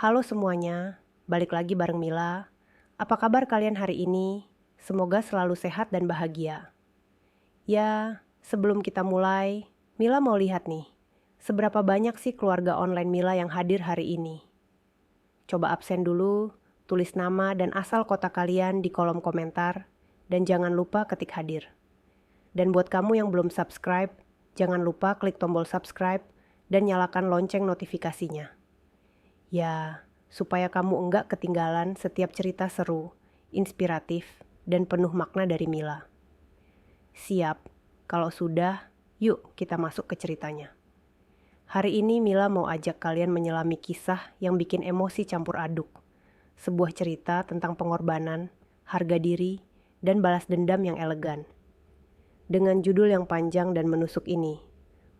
Halo semuanya, balik lagi bareng Mila. Apa kabar kalian hari ini? Semoga selalu sehat dan bahagia. Ya, sebelum kita mulai, Mila mau lihat nih, seberapa banyak sih keluarga online Mila yang hadir hari ini? Coba absen dulu, tulis nama dan asal kota kalian di kolom komentar, dan jangan lupa ketik hadir. Dan buat kamu yang belum subscribe, jangan lupa klik tombol subscribe dan nyalakan lonceng notifikasinya. Ya, supaya kamu enggak ketinggalan setiap cerita seru, inspiratif, dan penuh makna dari Mila. Siap? Kalau sudah, yuk kita masuk ke ceritanya. Hari ini Mila mau ajak kalian menyelami kisah yang bikin emosi campur aduk. Sebuah cerita tentang pengorbanan, harga diri, dan balas dendam yang elegan. Dengan judul yang panjang dan menusuk ini,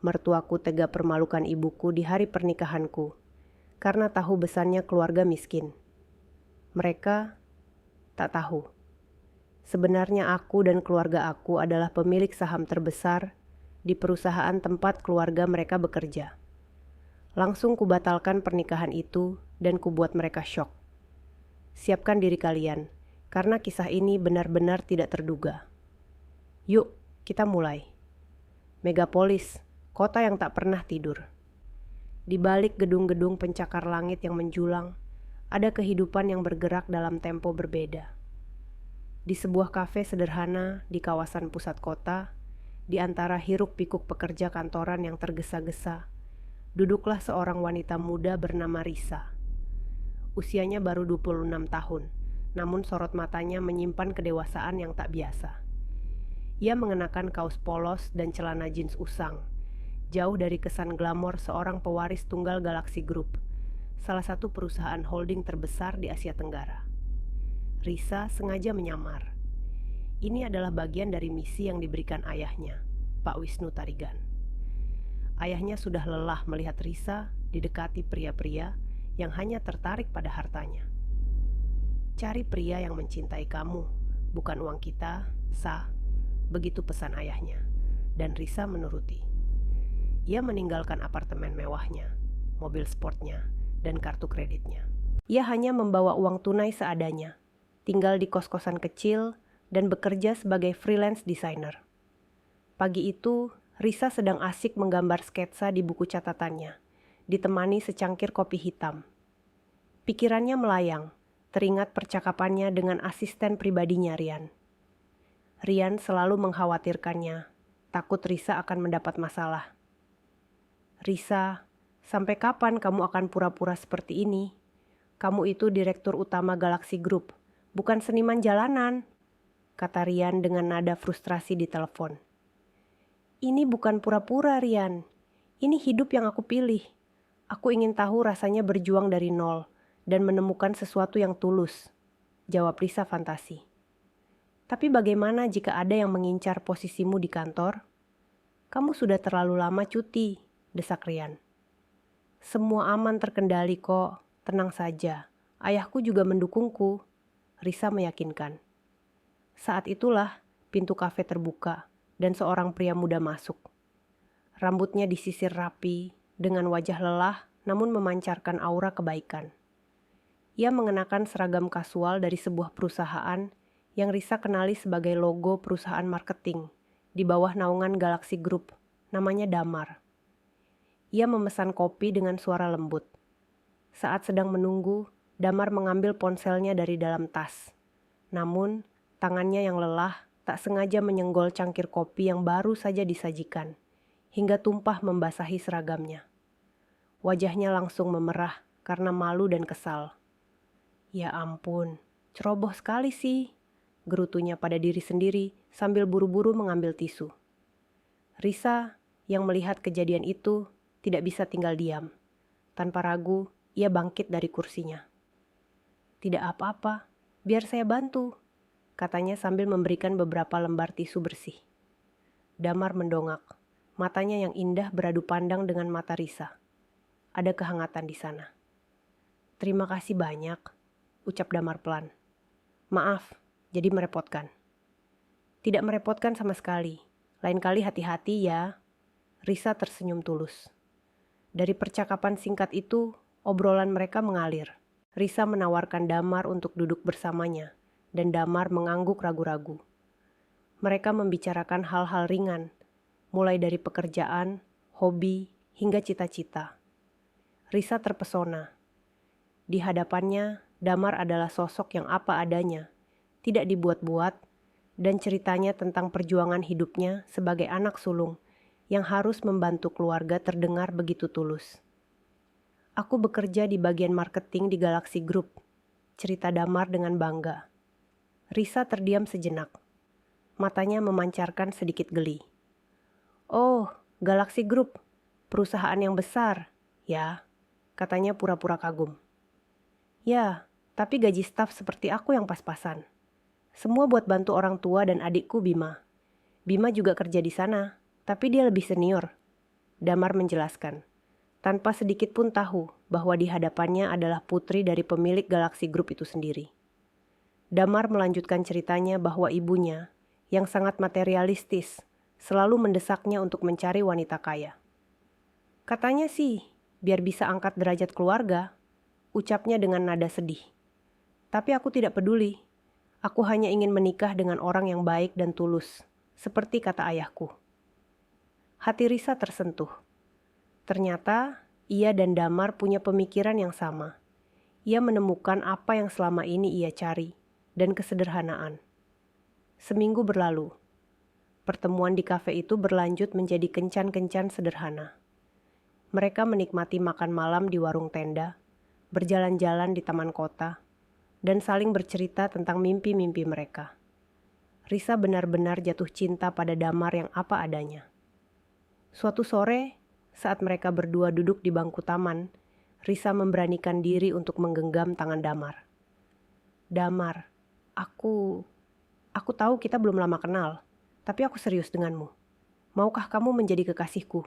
mertuaku tega permalukan ibuku di hari pernikahanku, karena tahu besarnya keluarga miskin. Mereka tak tahu. Sebenarnya aku dan keluarga aku adalah pemilik saham terbesar di perusahaan tempat keluarga mereka bekerja. Langsung kubatalkan pernikahan itu dan kubuat mereka syok. Siapkan diri kalian, karena kisah ini benar-benar tidak terduga. Yuk, kita mulai. Megapolis, kota yang tak pernah tidur. Di balik gedung-gedung pencakar langit yang menjulang, ada kehidupan yang bergerak dalam tempo berbeda. Di sebuah kafe sederhana di kawasan pusat kota, di antara hiruk-pikuk pekerja kantoran yang tergesa-gesa, duduklah seorang wanita muda bernama Risa. Usianya baru 26 tahun, namun sorot matanya menyimpan kedewasaan yang tak biasa. Ia mengenakan kaos polos dan celana jeans usang, jauh dari kesan glamor seorang pewaris tunggal Galaxy Group, salah satu perusahaan holding terbesar di Asia Tenggara. Risa sengaja menyamar. Ini adalah bagian dari misi yang diberikan ayahnya, Pak Wisnu Tarigan. Ayahnya sudah lelah melihat Risa didekati pria-pria yang hanya tertarik pada hartanya. Cari pria yang mencintai kamu, bukan uang kita, sah, begitu pesan ayahnya, dan Risa menuruti. Ia meninggalkan apartemen mewahnya, mobil sportnya, dan kartu kreditnya. Ia hanya membawa uang tunai seadanya, tinggal di kos-kosan kecil, dan bekerja sebagai freelance designer. Pagi itu, Risa sedang asik menggambar sketsa di buku catatannya, ditemani secangkir kopi hitam. Pikirannya melayang, teringat percakapannya dengan asisten pribadinya Rian. Rian selalu mengkhawatirkannya, takut Risa akan mendapat masalah. Risa, sampai kapan kamu akan pura-pura seperti ini? Kamu itu direktur utama Galaxy Group, bukan seniman jalanan, kata Rian dengan nada frustrasi di telepon. Ini bukan pura-pura, Rian. Ini hidup yang aku pilih. Aku ingin tahu rasanya berjuang dari nol dan menemukan sesuatu yang tulus, jawab Risa fantasi. Tapi bagaimana jika ada yang mengincar posisimu di kantor? Kamu sudah terlalu lama cuti, desak Rian. Semua aman terkendali kok, tenang saja. Ayahku juga mendukungku, Risa meyakinkan. Saat itulah pintu kafe terbuka dan seorang pria muda masuk. Rambutnya disisir rapi, dengan wajah lelah namun memancarkan aura kebaikan. Ia mengenakan seragam kasual dari sebuah perusahaan yang Risa kenali sebagai logo perusahaan marketing di bawah naungan Galaxy Group, namanya Damar. Ia memesan kopi dengan suara lembut. Saat sedang menunggu, Damar mengambil ponselnya dari dalam tas. Namun, tangannya yang lelah tak sengaja menyenggol cangkir kopi yang baru saja disajikan, hingga tumpah membasahi seragamnya. Wajahnya langsung memerah karena malu dan kesal. Ya ampun, ceroboh sekali sih, gerutunya pada diri sendiri sambil buru-buru mengambil tisu. Risa, yang melihat kejadian itu, tidak bisa tinggal diam. Tanpa ragu, ia bangkit dari kursinya. Tidak apa-apa, biar saya bantu, katanya sambil memberikan beberapa lembar tisu bersih. Damar mendongak, matanya yang indah beradu pandang dengan mata Risa. Ada kehangatan di sana. Terima kasih banyak, ucap Damar pelan. Maaf, jadi merepotkan. Tidak merepotkan sama sekali. Lain kali hati-hati ya. Risa tersenyum tulus. Dari percakapan singkat itu, Obrolan mereka mengalir. Risa menawarkan Damar untuk duduk bersamanya, dan Damar mengangguk ragu-ragu. Mereka membicarakan hal-hal ringan, mulai dari pekerjaan, hobi, hingga cita-cita. Risa terpesona. Di hadapannya, Damar adalah sosok yang apa adanya, tidak dibuat-buat, dan ceritanya tentang perjuangan hidupnya sebagai anak sulung yang harus membantu keluarga terdengar begitu tulus. Aku bekerja di bagian marketing di Galaxy Group, cerita Damar dengan bangga. Risa terdiam sejenak. Matanya memancarkan sedikit geli. Oh, Galaxy Group, perusahaan yang besar, ya, katanya pura-pura kagum. Ya, tapi gaji staf seperti aku yang pas-pasan. Semua buat bantu orang tua dan adikku Bima. Bima juga kerja di sana, tapi dia lebih senior. Damar menjelaskan, tanpa sedikit pun tahu bahwa di hadapannya adalah putri dari pemilik Galaxy Group itu sendiri. Damar melanjutkan ceritanya bahwa ibunya, yang sangat materialistis, selalu mendesaknya untuk mencari wanita kaya. Katanya sih, biar bisa angkat derajat keluarga, ucapnya dengan nada sedih. Tapi aku tidak peduli. Aku hanya ingin menikah dengan orang yang baik dan tulus, seperti kata ayahku. Hati Risa tersentuh. Ternyata, ia dan Damar punya pemikiran yang sama. Ia menemukan apa yang selama ini ia cari, dan kesederhanaan. Seminggu berlalu. Pertemuan di kafe itu berlanjut menjadi kencan-kencan sederhana. Mereka menikmati makan malam di warung tenda, berjalan-jalan di taman kota, dan saling bercerita tentang mimpi-mimpi mereka. Risa benar-benar jatuh cinta pada Damar yang apa adanya. Suatu sore, saat mereka berdua duduk di bangku taman, Risa memberanikan diri untuk menggenggam tangan Damar. Damar, aku tahu kita belum lama kenal, tapi aku serius denganmu. Maukah kamu menjadi kekasihku?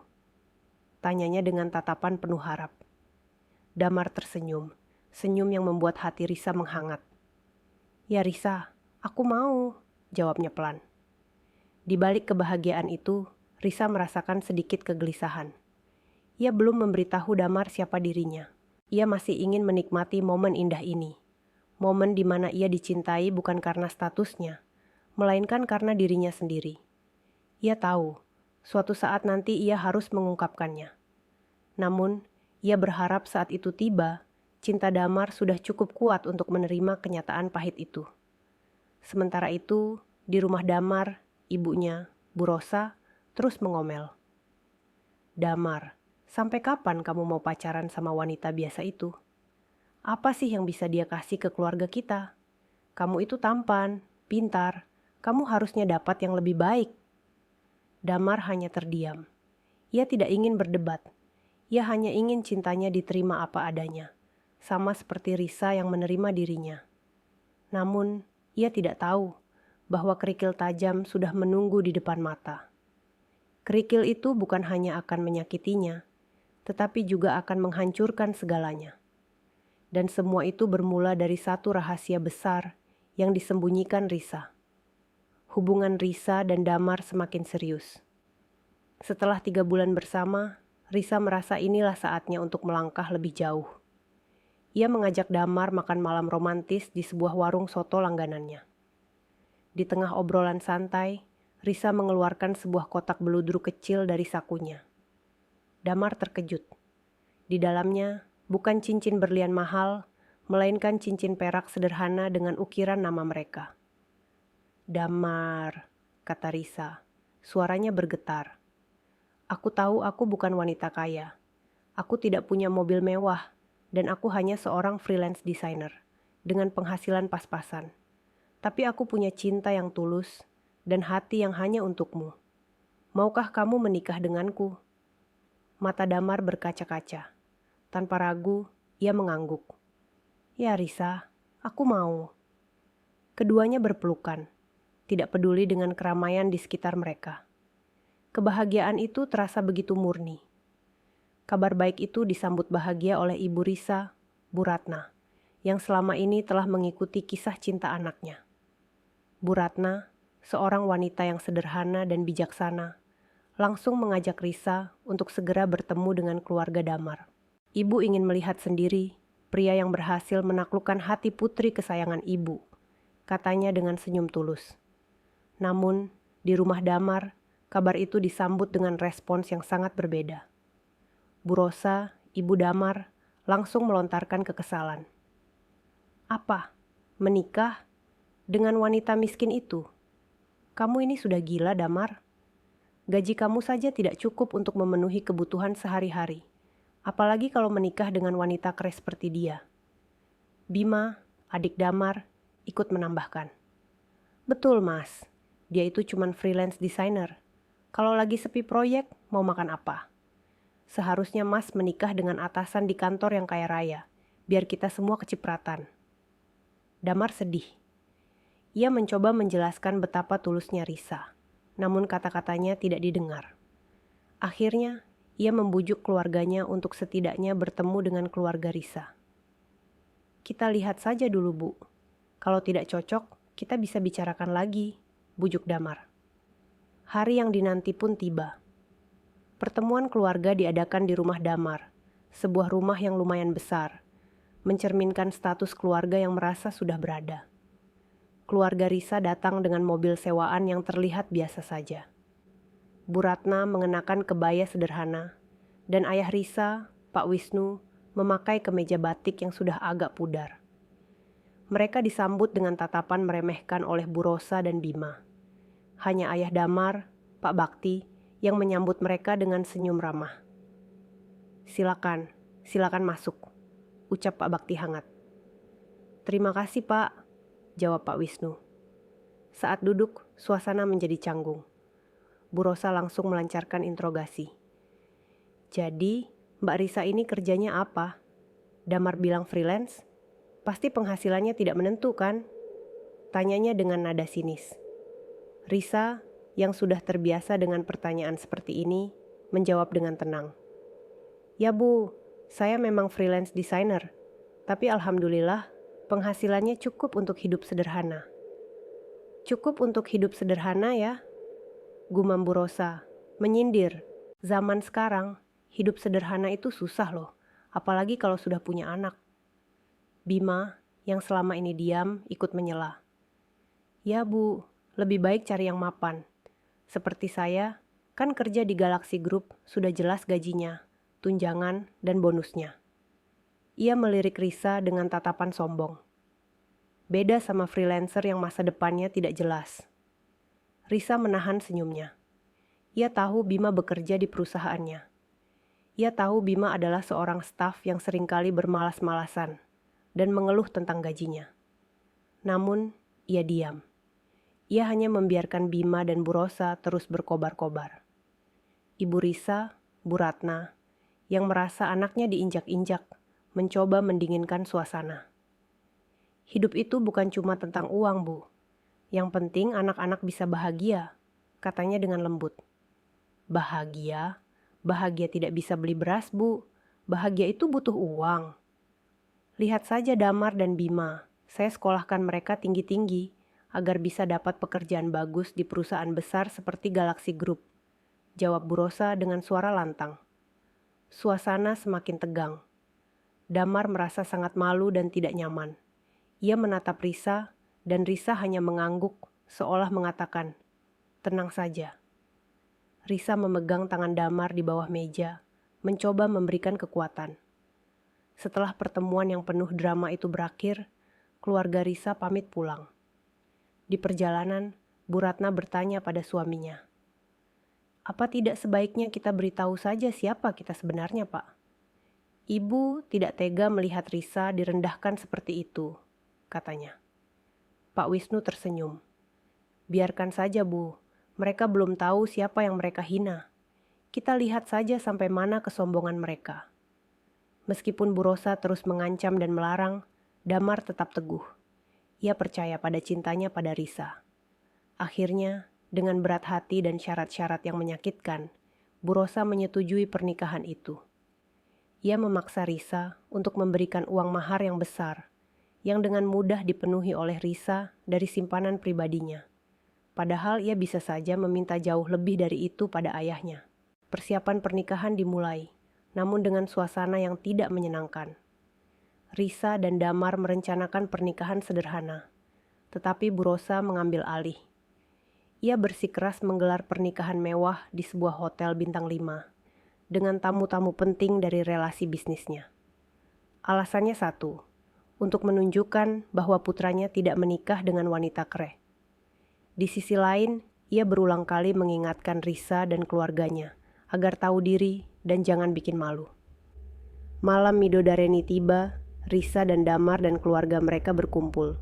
Tanyanya dengan tatapan penuh harap. Damar tersenyum. Senyum yang membuat hati Risa menghangat. Ya Risa, aku mau, jawabnya pelan. Di balik kebahagiaan itu, Risa merasakan sedikit kegelisahan. Ia belum memberitahu Damar siapa dirinya. Ia masih ingin menikmati momen indah ini. Momen di mana ia dicintai bukan karena statusnya, melainkan karena dirinya sendiri. Ia tahu, suatu saat nanti ia harus mengungkapkannya. Namun, ia berharap saat itu tiba, cinta Damar sudah cukup kuat untuk menerima kenyataan pahit itu. Sementara itu, di rumah Damar, ibunya, Bu Rosa, terus mengomel. Damar, sampai kapan kamu mau pacaran sama wanita biasa itu? Apa sih yang bisa dia kasih ke keluarga kita? Kamu itu tampan, pintar, kamu harusnya dapat yang lebih baik. Damar hanya terdiam. Ia tidak ingin berdebat. Ia hanya ingin cintanya diterima apa adanya. Sama seperti Risa yang menerima dirinya. Namun, ia tidak tahu bahwa kerikil tajam sudah menunggu di depan mata. Kerikil itu bukan hanya akan menyakitinya, tetapi juga akan menghancurkan segalanya. Dan semua itu bermula dari satu rahasia besar yang disembunyikan Risa. Hubungan Risa dan Damar semakin serius. Setelah 3 bulan bersama, Risa merasa inilah saatnya untuk melangkah lebih jauh. Ia mengajak Damar makan malam romantis di sebuah warung soto langganannya. Di tengah obrolan santai, Risa mengeluarkan sebuah kotak beludru kecil dari sakunya. Damar terkejut. Di dalamnya bukan cincin berlian mahal, melainkan cincin perak sederhana dengan ukiran nama mereka. Damar, kata Risa. Suaranya bergetar. Aku tahu aku bukan wanita kaya. Aku tidak punya mobil mewah. Dan aku hanya seorang freelance designer dengan penghasilan pas-pasan. Tapi aku punya cinta yang tulus dan hati yang hanya untukmu. Maukah kamu menikah denganku? Mata Damar berkaca-kaca. Tanpa ragu, ia mengangguk. Ya Risa, aku mau. Keduanya berpelukan, tidak peduli dengan keramaian di sekitar mereka. Kebahagiaan itu terasa begitu murni. Kabar baik itu disambut bahagia oleh Ibu Risa, Bu Ratna, yang selama ini telah mengikuti kisah cinta anaknya. Bu Ratna, seorang wanita yang sederhana dan bijaksana, langsung mengajak Risa untuk segera bertemu dengan keluarga Damar. Ibu ingin melihat sendiri pria yang berhasil menaklukkan hati putri kesayangan ibu, katanya dengan senyum tulus. Namun, di rumah Damar, kabar itu disambut dengan respons yang sangat berbeda. Bu Rosa, ibu Damar, langsung melontarkan kekesalan. Apa? Menikah? Dengan wanita miskin itu? Kamu ini sudah gila, Damar. Gaji kamu saja tidak cukup untuk memenuhi kebutuhan sehari-hari. Apalagi kalau menikah dengan wanita keras seperti dia. Bima, adik Damar, ikut menambahkan. Betul, Mas. Dia itu cuman freelance designer. Kalau lagi sepi proyek, mau makan apa? Seharusnya Mas menikah dengan atasan di kantor yang kaya raya, biar kita semua kecipratan. Damar sedih. Ia mencoba menjelaskan betapa tulusnya Risa, namun kata-katanya tidak didengar. Akhirnya, ia membujuk keluarganya untuk setidaknya bertemu dengan keluarga Risa. Kita lihat saja dulu, Bu. Kalau tidak cocok, kita bisa bicarakan lagi, bujuk Damar. Hari yang dinanti pun tiba. Pertemuan keluarga diadakan di rumah Damar, sebuah rumah yang lumayan besar, mencerminkan status keluarga yang merasa sudah berada. Keluarga Risa datang dengan mobil sewaan yang terlihat biasa saja. Bu Ratna mengenakan kebaya sederhana, dan ayah Risa, Pak Wisnu, memakai kemeja batik yang sudah agak pudar. Mereka disambut dengan tatapan meremehkan oleh Bu Rosa dan Bima. Hanya ayah Damar, Pak Bakti, yang menyambut mereka dengan senyum ramah. Silakan, silakan masuk, ucap Pak Bakti hangat. Terima kasih, Pak, jawab Pak Wisnu. Saat duduk, suasana menjadi canggung. Bu Rosa langsung melancarkan interogasi. Jadi, Mbak Risa ini kerjanya apa? Damar bilang freelance? Pasti penghasilannya tidak menentu kan? Tanyanya dengan nada sinis. Risa, yang sudah terbiasa dengan pertanyaan seperti ini, menjawab dengan tenang. Ya Bu, saya memang freelance designer, tapi alhamdulillah penghasilannya cukup untuk hidup sederhana. Cukup untuk hidup sederhana ya? Gumam Bu Rosa, menyindir. Zaman sekarang, hidup sederhana itu susah loh, apalagi kalau sudah punya anak. Bima, yang selama ini diam, ikut menyela. Ya Bu, lebih baik cari yang mapan. Seperti saya, kan kerja di Galaxy Group sudah jelas gajinya, tunjangan, dan bonusnya. Ia melirik Risa dengan tatapan sombong. Beda sama freelancer yang masa depannya tidak jelas. Risa menahan senyumnya. Ia tahu Bima bekerja di perusahaannya. Ia tahu Bima adalah seorang staf yang seringkali bermalas-malasan dan mengeluh tentang gajinya. Namun, ia diam. Ia hanya membiarkan Bima dan Bu Rosa terus berkobar-kobar. Ibu Risa, Bu Ratna, yang merasa anaknya diinjak-injak, mencoba mendinginkan suasana. Hidup itu bukan cuma tentang uang, Bu. Yang penting anak-anak bisa bahagia, katanya dengan lembut. Bahagia? Bahagia tidak bisa beli beras, Bu. Bahagia itu butuh uang. Lihat saja Damar dan Bima. Saya sekolahkan mereka tinggi-tinggi agar bisa dapat pekerjaan bagus di perusahaan besar seperti Galaxy Group, jawab Bu Rosa dengan suara lantang. Suasana semakin tegang. Damar merasa sangat malu dan tidak nyaman. Ia menatap Risa, dan Risa hanya mengangguk seolah mengatakan, tenang saja. Risa memegang tangan Damar di bawah meja, mencoba memberikan kekuatan. Setelah pertemuan yang penuh drama itu berakhir, keluarga Risa pamit pulang. Di perjalanan, Bu Ratna bertanya pada suaminya, apa tidak sebaiknya kita beritahu saja siapa kita sebenarnya, Pak? Ibu tidak tega melihat Risa direndahkan seperti itu, katanya. Pak Wisnu tersenyum. Biarkan saja, Bu. Mereka belum tahu siapa yang mereka hina. Kita lihat saja sampai mana kesombongan mereka. Meskipun Bu Rosa terus mengancam dan melarang, Damar tetap teguh. Ia percaya pada cintanya pada Risa. Akhirnya, dengan berat hati dan syarat-syarat yang menyakitkan, Bu Rosa menyetujui pernikahan itu. Ia memaksa Risa untuk memberikan uang mahar yang besar, yang dengan mudah dipenuhi oleh Risa dari simpanan pribadinya. Padahal ia bisa saja meminta jauh lebih dari itu pada ayahnya. Persiapan pernikahan dimulai, namun dengan suasana yang tidak menyenangkan. Risa dan Damar merencanakan pernikahan sederhana, tetapi Bu Rosa mengambil alih. Ia bersikeras menggelar pernikahan mewah di sebuah hotel bintang 5 dengan tamu-tamu penting dari relasi bisnisnya. Alasannya satu, untuk menunjukkan bahwa putranya tidak menikah dengan wanita kere. Di sisi lain, ia berulang kali mengingatkan Risa dan keluarganya agar tahu diri dan jangan bikin malu. Malam Midodareni tiba, Risa dan Damar dan keluarga mereka berkumpul.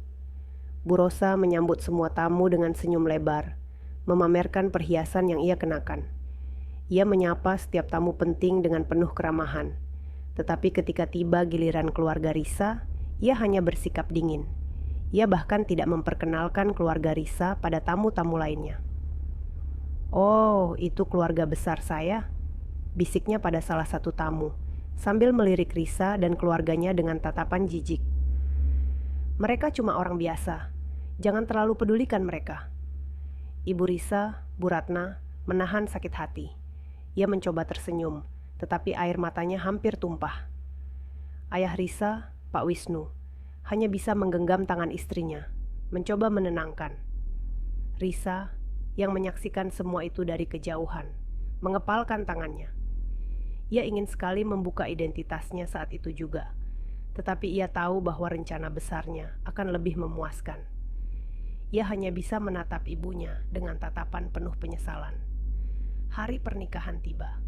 Bu Rosa menyambut semua tamu dengan senyum lebar, memamerkan perhiasan yang ia kenakan. Ia menyapa setiap tamu penting dengan penuh keramahan. Tetapi ketika tiba giliran keluarga Risa, ia hanya bersikap dingin. Ia bahkan tidak memperkenalkan keluarga Risa pada tamu-tamu lainnya. "Oh, itu keluarga besar saya," bisiknya pada salah satu tamu, sambil melirik Risa dan keluarganya dengan tatapan jijik. "Mereka cuma orang biasa, jangan terlalu pedulikan mereka." Ibu Risa, Bu Ratna, menahan sakit hati. Ia mencoba tersenyum, tetapi air matanya hampir tumpah. Ayah Risa, Pak Wisnu, hanya bisa menggenggam tangan istrinya, mencoba menenangkan. Risa, yang menyaksikan semua itu dari kejauhan, mengepalkan tangannya. Ia ingin sekali membuka identitasnya saat itu juga, tetapi ia tahu bahwa rencana besarnya akan lebih memuaskan. Ia hanya bisa menatap ibunya dengan tatapan penuh penyesalan. Hari pernikahan tiba.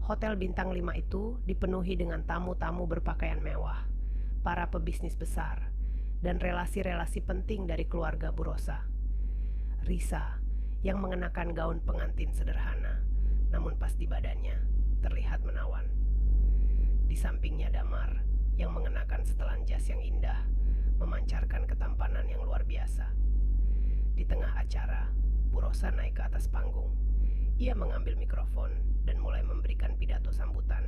Hotel bintang 5 itu dipenuhi dengan tamu-tamu berpakaian mewah, para pebisnis besar, dan relasi-relasi penting dari keluarga Bu Rosa. Risa, yang mengenakan gaun pengantin sederhana, namun pas di badannya terlihat menawan. Di sampingnya Damar, yang mengenakan setelan jas yang indah, memancarkan ketampanan yang luar biasa. Di tengah acara, Bu Rosa naik ke atas panggung. Ia mengambil mikrofon dan mulai memberikan pidato sambutan.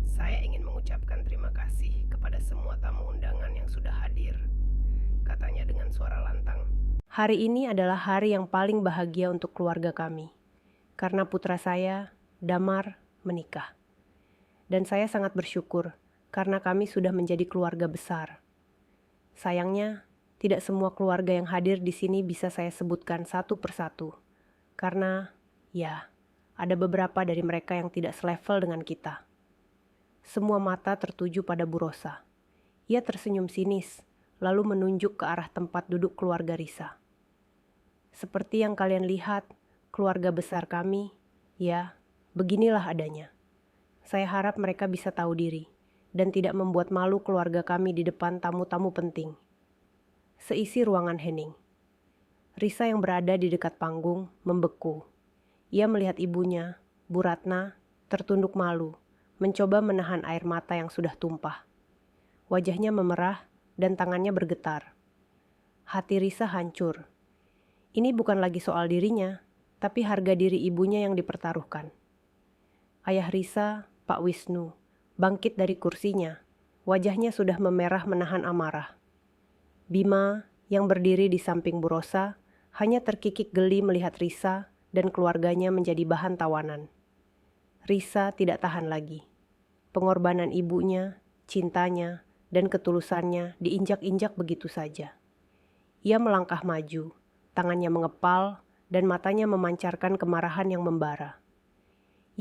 "Saya ingin mengucapkan terima kasih kepada semua tamu undangan yang sudah hadir," katanya dengan suara lantang. "Hari ini adalah hari yang paling bahagia untuk keluarga kami, karena putra saya, Damar, menikah. Dan saya sangat bersyukur karena kami sudah menjadi keluarga besar. Sayangnya, tidak semua keluarga yang hadir di sini bisa saya sebutkan satu persatu, karena, ya, ada beberapa dari mereka yang tidak selevel dengan kita." Semua mata tertuju pada Bu Rosa. Ia tersenyum sinis, lalu menunjuk ke arah tempat duduk keluarga Risa. "Seperti yang kalian lihat, keluarga besar kami, ya, beginilah adanya. Saya harap mereka bisa tahu diri dan tidak membuat malu keluarga kami di depan tamu-tamu penting." Seisi ruangan hening. Risa yang berada di dekat panggung membeku. Ia melihat ibunya, Bu Ratna, tertunduk malu, mencoba menahan air mata yang sudah tumpah. Wajahnya memerah dan tangannya bergetar. Hati Risa hancur. Ini bukan lagi soal dirinya, tapi harga diri ibunya yang dipertaruhkan. Ayah Risa, Pak Wisnu, bangkit dari kursinya. Wajahnya sudah memerah menahan amarah. Bima, yang berdiri di samping Bu Rosa, hanya terkikik geli melihat Risa dan keluarganya menjadi bahan tawanan. Risa tidak tahan lagi. Pengorbanan ibunya, cintanya, dan ketulusannya diinjak-injak begitu saja. Ia melangkah maju, tangannya mengepal, dan matanya memancarkan kemarahan yang membara.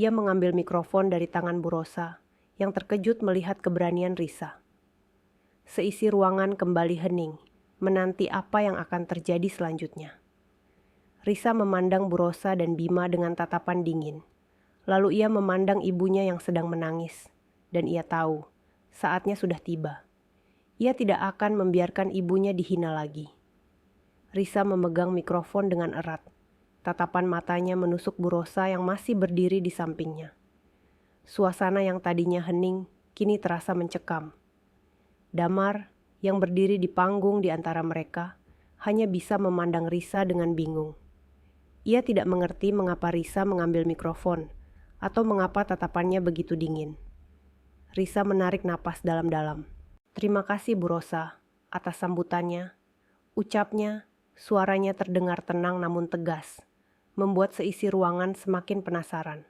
Ia mengambil mikrofon dari tangan Bu Rosa, yang terkejut melihat keberanian Risa. Seisi ruangan kembali hening, menanti apa yang akan terjadi selanjutnya. Risa memandang Bu Rosa dan Bima dengan tatapan dingin. Lalu ia memandang ibunya yang sedang menangis, dan ia tahu saatnya sudah tiba. Ia tidak akan membiarkan ibunya dihina lagi. Risa memegang mikrofon dengan erat. Tatapan matanya menusuk Bu Rosa yang masih berdiri di sampingnya. Suasana yang tadinya hening kini terasa mencekam. Damar, yang berdiri di panggung di antara mereka, hanya bisa memandang Risa dengan bingung. Ia tidak mengerti mengapa Risa mengambil mikrofon, atau mengapa tatapannya begitu dingin. Risa menarik napas dalam-dalam. "Terima kasih Bu Rosa, atas sambutannya." Ucapnya, suaranya terdengar tenang namun tegas, membuat seisi ruangan semakin penasaran.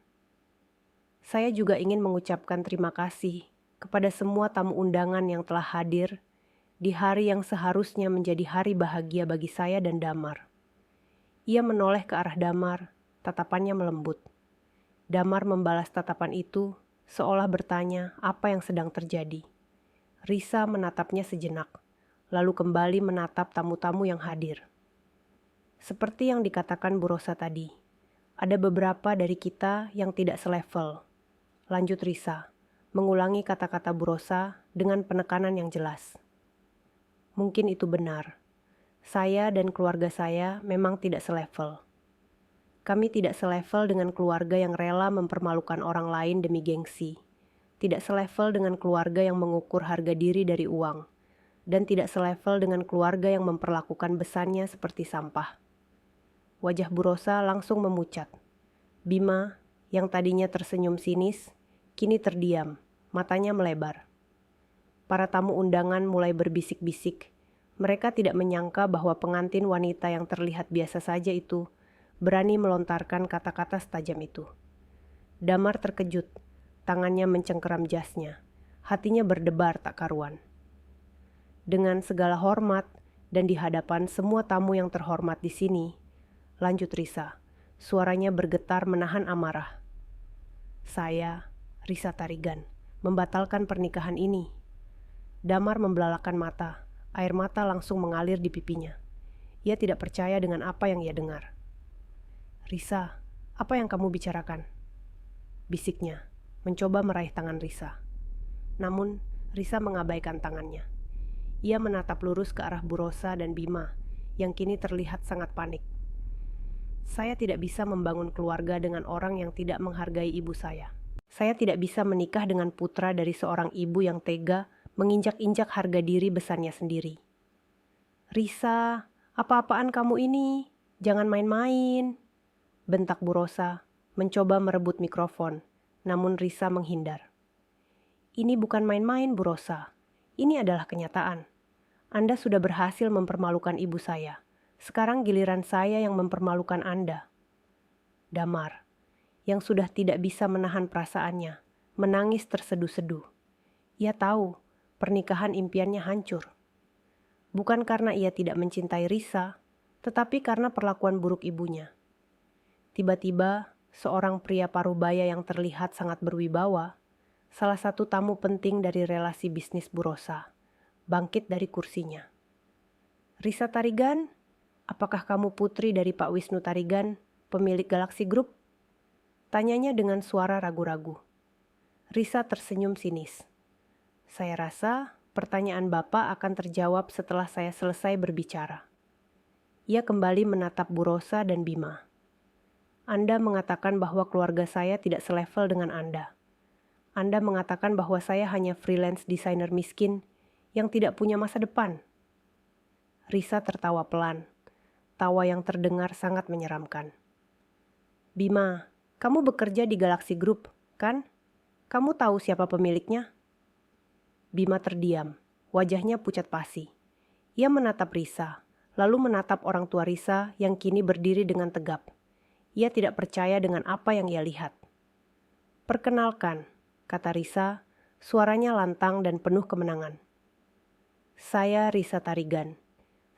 Saya juga ingin mengucapkan terima kasih kepada semua tamu undangan yang telah hadir di hari yang seharusnya menjadi hari bahagia bagi saya dan Damar. Ia menoleh ke arah Damar, tatapannya melembut. Damar membalas tatapan itu seolah bertanya apa yang sedang terjadi. Risa menatapnya sejenak, lalu kembali menatap tamu-tamu yang hadir. Seperti yang dikatakan Bu Rosa tadi, ada beberapa dari kita yang tidak selevel. Lanjut Risa, mengulangi kata-kata Bu Rosa dengan penekanan yang jelas. Mungkin itu benar. Saya dan keluarga saya memang tidak selevel. Kami tidak selevel dengan keluarga yang rela mempermalukan orang lain demi gengsi. Tidak selevel dengan keluarga yang mengukur harga diri dari uang. Dan tidak selevel dengan keluarga yang memperlakukan besannya seperti sampah. Wajah Bu Rosa langsung memucat. Bima, yang tadinya tersenyum sinis, kini terdiam, matanya melebar. Para tamu undangan mulai berbisik-bisik. Mereka tidak menyangka bahwa pengantin wanita yang terlihat biasa saja itu berani melontarkan kata-kata setajam itu. Damar terkejut, tangannya mencengkeram jasnya, hatinya berdebar tak karuan. Dengan segala hormat dan di hadapan semua tamu yang terhormat di sini, lanjut Risa, suaranya bergetar menahan amarah. Saya, Risa Tarigan, membatalkan pernikahan ini. Damar membelalakan mata, air mata langsung mengalir di pipinya. Ia tidak percaya dengan apa yang ia dengar. Risa, apa yang kamu bicarakan? Bisiknya, mencoba meraih tangan Risa. Namun, Risa mengabaikan tangannya. Ia menatap lurus ke arah Bu Rosa dan Bima, yang kini terlihat sangat panik. Saya tidak bisa membangun keluarga dengan orang yang tidak menghargai ibu saya. Saya tidak bisa menikah dengan putra dari seorang ibu yang tega menginjak-injak harga diri besarnya sendiri. Risa, apa-apaan kamu ini? Jangan main-main. Bentak Bu Rosa, mencoba merebut mikrofon, namun Risa menghindar. Ini bukan main-main Bu Rosa, ini adalah kenyataan. Anda sudah berhasil mempermalukan ibu saya. Sekarang giliran saya yang mempermalukan Anda. Damar, yang sudah tidak bisa menahan perasaannya, menangis terseduh-seduh. Ia tahu pernikahan impiannya hancur. Bukan karena ia tidak mencintai Risa, tetapi karena perlakuan buruk ibunya. Tiba-tiba, seorang pria parubaya yang terlihat sangat berwibawa, salah satu tamu penting dari relasi bisnis Bu Rosa, bangkit dari kursinya. Risa Tarigan, apakah kamu putri dari Pak Wisnu Tarigan, pemilik Galaxy Group? Tanyanya dengan suara ragu-ragu. Risa tersenyum sinis. Saya rasa pertanyaan Bapak akan terjawab setelah saya selesai berbicara. Ia kembali menatap Bu Rosa dan Bima. Anda mengatakan bahwa keluarga saya tidak selevel dengan Anda. Anda mengatakan bahwa saya hanya freelance desainer miskin yang tidak punya masa depan. Risa tertawa pelan. Tawa yang terdengar sangat menyeramkan. Bima, kamu bekerja di Galaxy Group, kan? Kamu tahu siapa pemiliknya? Bima terdiam, wajahnya pucat pasi. Ia menatap Risa, lalu menatap orang tua Risa yang kini berdiri dengan tegap. Ia tidak percaya dengan apa yang ia lihat. Perkenalkan, kata Risa, suaranya lantang dan penuh kemenangan. Saya Risa Tarigan.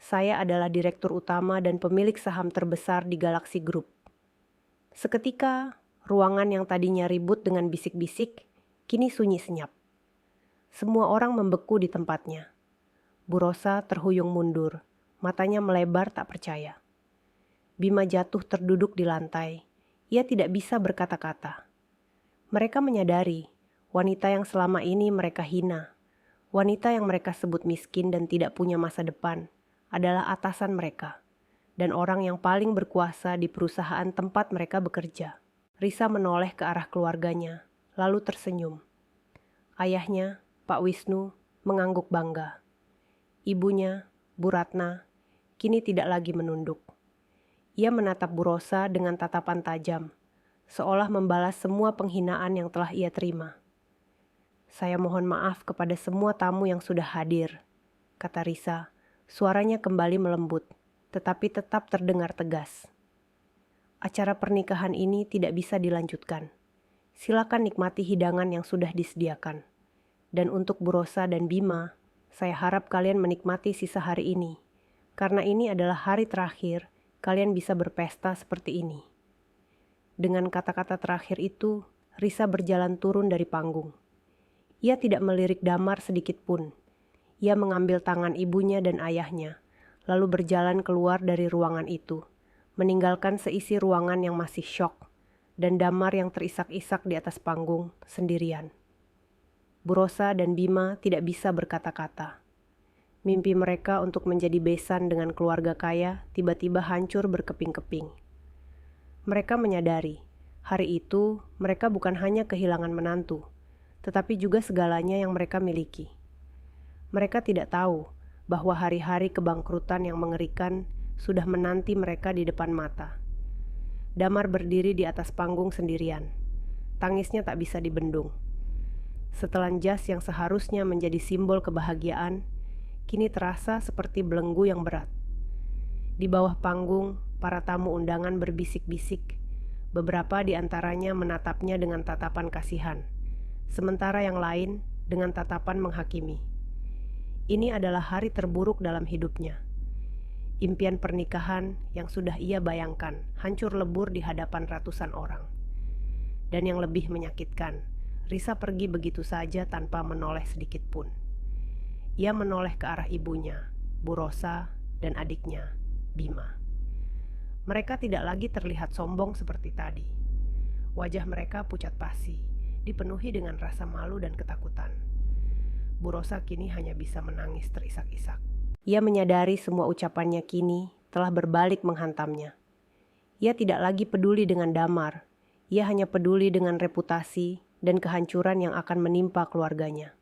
Saya adalah direktur utama dan pemilik saham terbesar di Galaxy Group. Seketika, ruangan yang tadinya ribut dengan bisik-bisik, kini sunyi senyap. Semua orang membeku di tempatnya. Bu Rosa terhuyung mundur, matanya melebar tak percaya. Bima jatuh terduduk di lantai. Ia tidak bisa berkata-kata. Mereka menyadari wanita yang selama ini mereka hina, wanita yang mereka sebut miskin dan tidak punya masa depan, adalah atasan mereka dan orang yang paling berkuasa di perusahaan tempat mereka bekerja. Risa menoleh ke arah keluarganya, lalu tersenyum. Ayahnya, Pak Wisnu, mengangguk bangga. Ibunya, Bu Ratna, kini tidak lagi menunduk. Ia menatap Bu Rosa dengan tatapan tajam, seolah membalas semua penghinaan yang telah ia terima. Saya mohon maaf kepada semua tamu yang sudah hadir, kata Risa. Suaranya kembali melembut, tetapi tetap terdengar tegas. Acara pernikahan ini tidak bisa dilanjutkan. Silakan nikmati hidangan yang sudah disediakan. Dan untuk Bu Rosa dan Bima, saya harap kalian menikmati sisa hari ini. Karena ini adalah hari terakhir kalian bisa berpesta seperti ini. Dengan kata-kata terakhir itu, Risa berjalan turun dari panggung. Ia tidak melirik Damar sedikit pun. Ia mengambil tangan ibunya dan ayahnya, lalu berjalan keluar dari ruangan itu, meninggalkan seisi ruangan yang masih syok, dan Damar yang terisak-isak di atas panggung sendirian. Bu Rosa dan Bima tidak bisa berkata-kata. Mimpi mereka untuk menjadi besan dengan keluarga kaya tiba-tiba hancur berkeping-keping. Mereka menyadari, hari itu mereka bukan hanya kehilangan menantu, tetapi juga segalanya yang mereka miliki. Mereka tidak tahu bahwa hari-hari kebangkrutan yang mengerikan sudah menanti mereka di depan mata. Damar berdiri di atas panggung sendirian. Tangisnya tak bisa dibendung. Setelan jas yang seharusnya menjadi simbol kebahagiaan, kini terasa seperti belenggu yang berat. Di bawah panggung, para tamu undangan berbisik-bisik. Beberapa di antaranya menatapnya dengan tatapan kasihan, sementara yang lain dengan tatapan menghakimi. Ini adalah hari terburuk dalam hidupnya. Impian pernikahan yang sudah ia bayangkan hancur lebur di hadapan ratusan orang. Dan yang lebih menyakitkan, Risa pergi begitu saja tanpa menoleh sedikit pun. Ia menoleh ke arah ibunya, Bu Rosa, dan adiknya, Bima. Mereka tidak lagi terlihat sombong seperti tadi. Wajah mereka pucat pasi, dipenuhi dengan rasa malu dan ketakutan. Bu Rosa kini hanya bisa menangis terisak-isak. Ia menyadari semua ucapannya kini telah berbalik menghantamnya. Ia tidak lagi peduli dengan Damar. Ia hanya peduli dengan reputasi dan kehancuran yang akan menimpa keluarganya.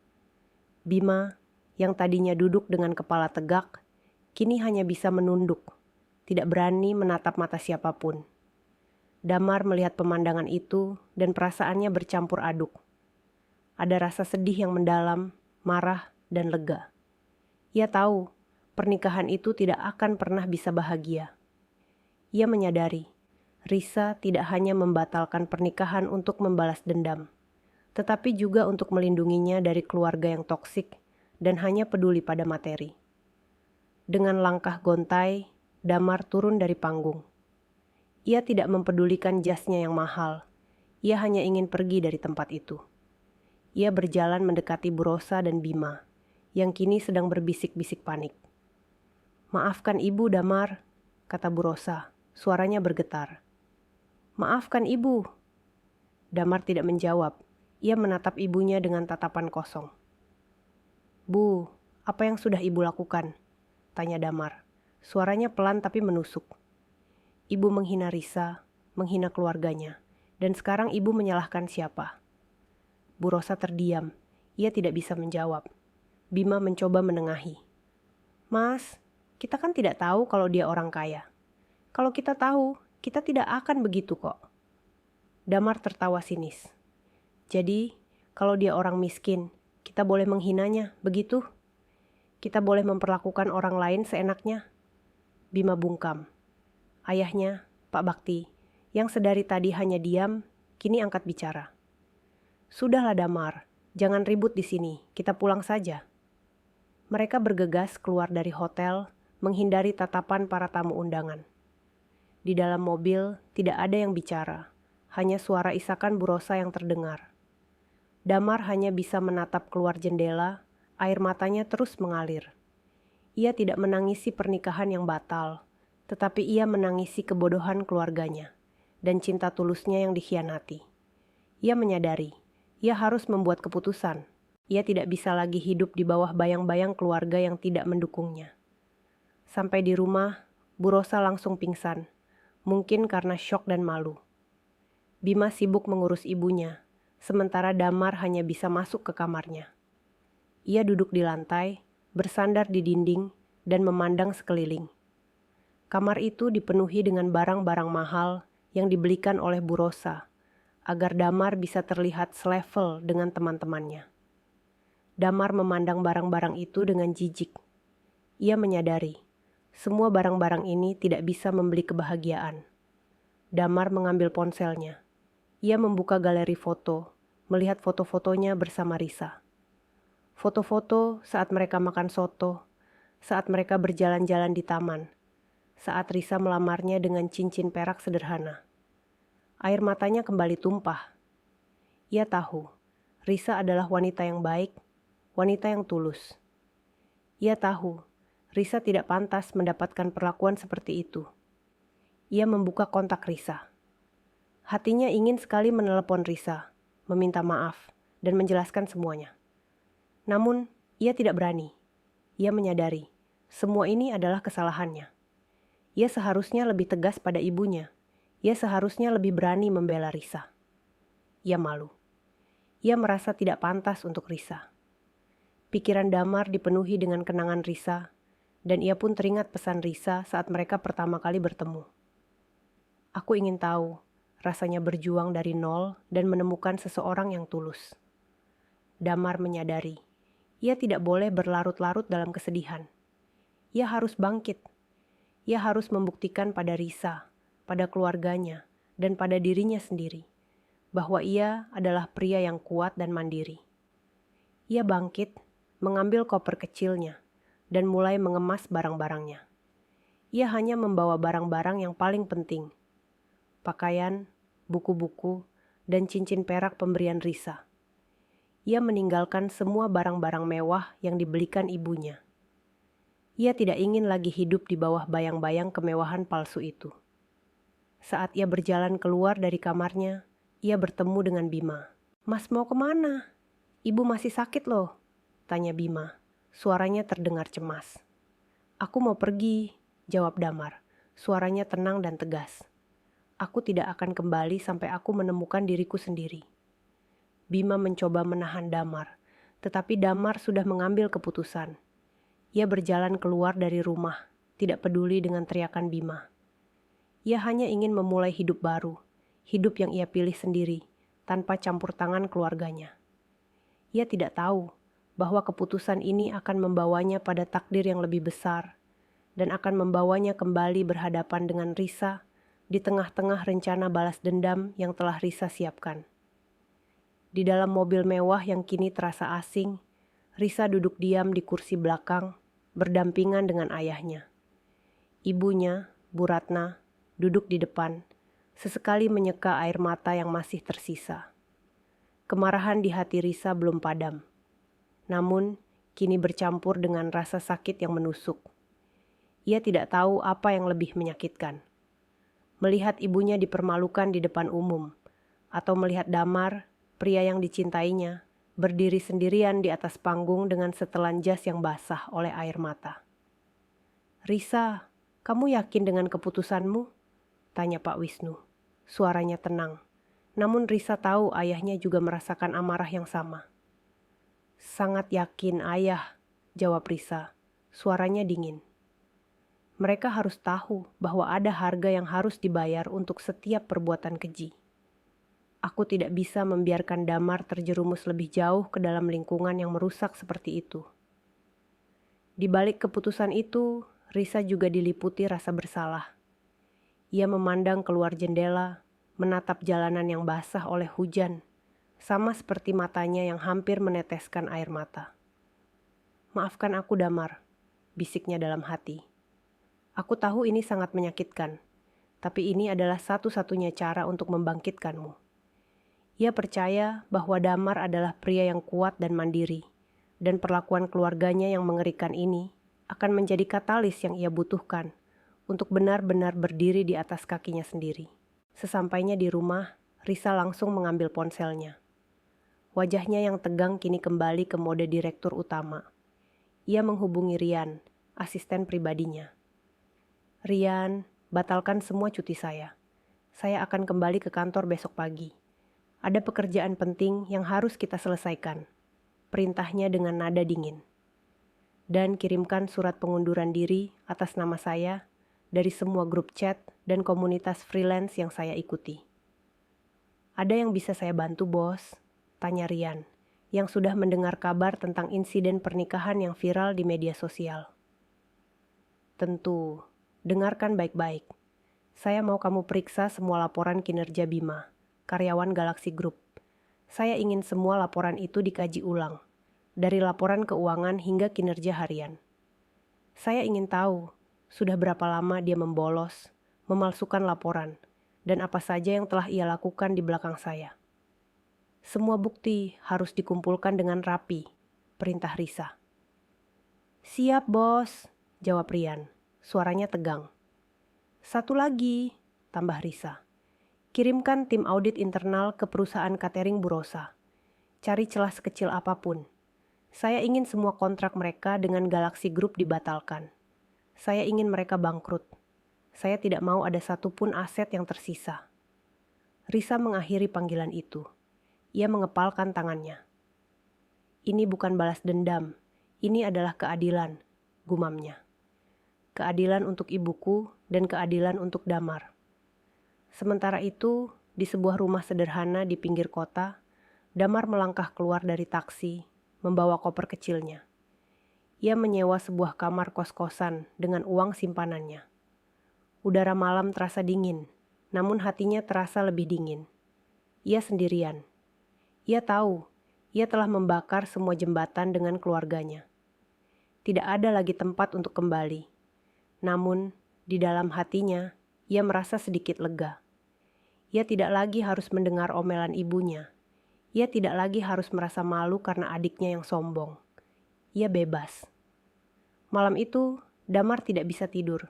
Bima, yang tadinya duduk dengan kepala tegak, kini hanya bisa menunduk, tidak berani menatap mata siapapun. Damar melihat pemandangan itu dan perasaannya bercampur aduk. Ada rasa sedih yang mendalam, marah, dan lega. Ia tahu pernikahan itu tidak akan pernah bisa bahagia. Ia menyadari, Risa tidak hanya membatalkan pernikahan untuk membalas dendam, tetapi juga untuk melindunginya dari keluarga yang toksik dan hanya peduli pada materi. Dengan langkah gontai, Damar turun dari panggung. Ia tidak mempedulikan jasnya yang mahal. Ia hanya ingin pergi dari tempat itu. Ia berjalan mendekati Bu Rosa dan Bima, yang kini sedang berbisik-bisik panik. "Maafkan ibu, Damar," kata Bu Rosa, suaranya bergetar. "Maafkan ibu." Damar tidak menjawab. Ia menatap ibunya dengan tatapan kosong. "Bu, apa yang sudah ibu lakukan?" tanya Damar. Suaranya pelan tapi menusuk. "Ibu menghina Risa, menghina keluarganya, dan sekarang ibu menyalahkan siapa?" Bu Rosa terdiam. Ia tidak bisa menjawab. Bima mencoba menengahi. "Mas, kita kan tidak tahu kalau dia orang kaya. Kalau kita tahu, kita tidak akan begitu kok." Damar tertawa sinis. "Jadi, kalau dia orang miskin, kita boleh menghinanya, begitu? Kita boleh memperlakukan orang lain seenaknya?" Bima bungkam. Ayahnya, Pak Bakti, yang sedari tadi hanya diam, kini angkat bicara. "Sudahlah Damar, jangan ribut di sini, kita pulang saja." Mereka bergegas keluar dari hotel, menghindari tatapan para tamu undangan. Di dalam mobil tidak ada yang bicara, hanya suara isakan Bu Rosa yang terdengar. Damar hanya bisa menatap keluar jendela, air matanya terus mengalir. Ia tidak menangisi pernikahan yang batal, tetapi ia menangisi kebodohan keluarganya dan cinta tulusnya yang dikhianati. Ia menyadari, ia harus membuat keputusan. Ia tidak bisa lagi hidup di bawah bayang-bayang keluarga yang tidak mendukungnya. Sampai di rumah, Bu Rosa langsung pingsan, mungkin karena syok dan malu. Bima sibuk mengurus ibunya, sementara Damar hanya bisa masuk ke kamarnya. Ia duduk di lantai, bersandar di dinding, dan memandang sekeliling. Kamar itu dipenuhi dengan barang-barang mahal yang dibelikan oleh Bu Rosa, agar Damar bisa terlihat selevel dengan teman-temannya. Damar memandang barang-barang itu dengan jijik. Ia menyadari, semua barang-barang ini tidak bisa membeli kebahagiaan. Damar mengambil ponselnya. Ia membuka galeri foto, melihat foto-fotonya bersama Risa. Foto-foto saat mereka makan soto, saat mereka berjalan-jalan di taman, saat Risa melamarnya dengan cincin perak sederhana. Air matanya kembali tumpah. Ia tahu, Risa adalah wanita yang baik, wanita yang tulus. Ia tahu, Risa tidak pantas mendapatkan perlakuan seperti itu. Ia membuka kontak Risa. Hatinya ingin sekali menelepon Risa, meminta maaf, dan menjelaskan semuanya. Namun, ia tidak berani. Ia menyadari, semua ini adalah kesalahannya. Ia seharusnya lebih tegas pada ibunya. Ia seharusnya lebih berani membela Risa. Ia malu. Ia merasa tidak pantas untuk Risa. Pikiran Damar dipenuhi dengan kenangan Risa, dan ia pun teringat pesan Risa saat mereka pertama kali bertemu. Aku ingin tahu, rasanya berjuang dari nol dan menemukan seseorang yang tulus. Damar menyadari, ia tidak boleh berlarut-larut dalam kesedihan. Ia harus bangkit. Ia harus membuktikan pada Risa, pada keluarganya, dan pada dirinya sendiri, bahwa ia adalah pria yang kuat dan mandiri. Ia bangkit, mengambil koper kecilnya, dan mulai mengemas barang-barangnya. Ia hanya membawa barang-barang yang paling penting, pakaian, buku-buku, dan cincin perak pemberian Risa. Ia meninggalkan semua barang-barang mewah yang dibelikan ibunya. Ia tidak ingin lagi hidup di bawah bayang-bayang kemewahan palsu itu. Saat ia berjalan keluar dari kamarnya, ia bertemu dengan Bima. "Mas mau kemana? Ibu masih sakit loh," tanya Bima. Suaranya terdengar cemas. "Aku mau pergi," jawab Damar. Suaranya tenang dan tegas. "Aku tidak akan kembali sampai aku menemukan diriku sendiri." Bima mencoba menahan Damar, tetapi Damar sudah mengambil keputusan. Ia berjalan keluar dari rumah, tidak peduli dengan teriakan Bima. Ia hanya ingin memulai hidup baru, hidup yang ia pilih sendiri, tanpa campur tangan keluarganya. Ia tidak tahu bahwa keputusan ini akan membawanya pada takdir yang lebih besar, dan akan membawanya kembali berhadapan dengan Risa di tengah-tengah rencana balas dendam yang telah Risa siapkan. Di dalam mobil mewah yang kini terasa asing, Risa duduk diam di kursi belakang, berdampingan dengan ayahnya. Ibunya, Bu Ratna, duduk di depan, sesekali menyeka air mata yang masih tersisa. Kemarahan di hati Risa belum padam, namun kini bercampur dengan rasa sakit yang menusuk. Ia tidak tahu apa yang lebih menyakitkan. Melihat ibunya dipermalukan di depan umum, atau melihat Damar, pria yang dicintainya, berdiri sendirian di atas panggung dengan setelan jas yang basah oleh air mata. "Risa, kamu yakin dengan keputusanmu?" tanya Pak Wisnu. Suaranya tenang, namun Risa tahu ayahnya juga merasakan amarah yang sama. "Sangat yakin, Ayah," jawab Risa. Suaranya dingin. Mereka harus tahu bahwa ada harga yang harus dibayar untuk setiap perbuatan keji. Aku tidak bisa membiarkan Damar terjerumus lebih jauh ke dalam lingkungan yang merusak seperti itu. Di balik keputusan itu, Risa juga diliputi rasa bersalah. Ia memandang keluar jendela, menatap jalanan yang basah oleh hujan, sama seperti matanya yang hampir meneteskan air mata. "Maafkan aku, Damar," bisiknya dalam hati. "Aku tahu ini sangat menyakitkan, tapi ini adalah satu-satunya cara untuk membangkitkanmu." Ia percaya bahwa Damar adalah pria yang kuat dan mandiri, dan perlakuan keluarganya yang mengerikan ini akan menjadi katalis yang ia butuhkan untuk benar-benar berdiri di atas kakinya sendiri. Sesampainya di rumah, Risa langsung mengambil ponselnya. Wajahnya yang tegang kini kembali ke mode direktur utama. Ia menghubungi Rian, asisten pribadinya. "Rian, batalkan semua cuti saya. Saya akan kembali ke kantor besok pagi. Ada pekerjaan penting yang harus kita selesaikan," perintahnya dengan nada dingin. "Dan kirimkan surat pengunduran diri atas nama saya dari semua grup chat dan komunitas freelance yang saya ikuti." "Ada yang bisa saya bantu, Bos?" tanya Rian, yang sudah mendengar kabar tentang insiden pernikahan yang viral di media sosial. "Tentu, dengarkan baik-baik. Saya mau kamu periksa semua laporan kinerja Bima, karyawan Galaxy Group. Saya ingin semua laporan itu dikaji ulang, dari laporan keuangan hingga kinerja harian. Saya ingin tahu, sudah berapa lama dia membolos, memalsukan laporan, dan apa saja yang telah ia lakukan di belakang saya. Semua bukti harus dikumpulkan dengan rapi, perintah Risa. Siap, Bos, jawab Rian. Suaranya tegang. Satu lagi, tambah Risa. Kirimkan tim audit internal ke perusahaan catering Bu Rosa. Cari celah sekecil apapun. Saya ingin semua kontrak mereka dengan Galaxy Group dibatalkan. Saya ingin mereka bangkrut. Saya tidak mau ada satupun aset yang tersisa. Risa mengakhiri panggilan itu. Ia mengepalkan tangannya. Ini bukan balas dendam, ini adalah keadilan, gumamnya. Keadilan untuk ibuku dan keadilan untuk Damar. Sementara itu, di sebuah rumah sederhana di pinggir kota, Damar melangkah keluar dari taksi, membawa koper kecilnya. Ia menyewa sebuah kamar kos-kosan dengan uang simpanannya. Udara malam terasa dingin, namun hatinya terasa lebih dingin. Ia sendirian. Ia tahu, ia telah membakar semua jembatan dengan keluarganya. Tidak ada lagi tempat untuk kembali. Namun, di dalam hatinya, ia merasa sedikit lega. Ia tidak lagi harus mendengar omelan ibunya. Ia tidak lagi harus merasa malu karena adiknya yang sombong. Ia bebas. Malam itu, Damar tidak bisa tidur.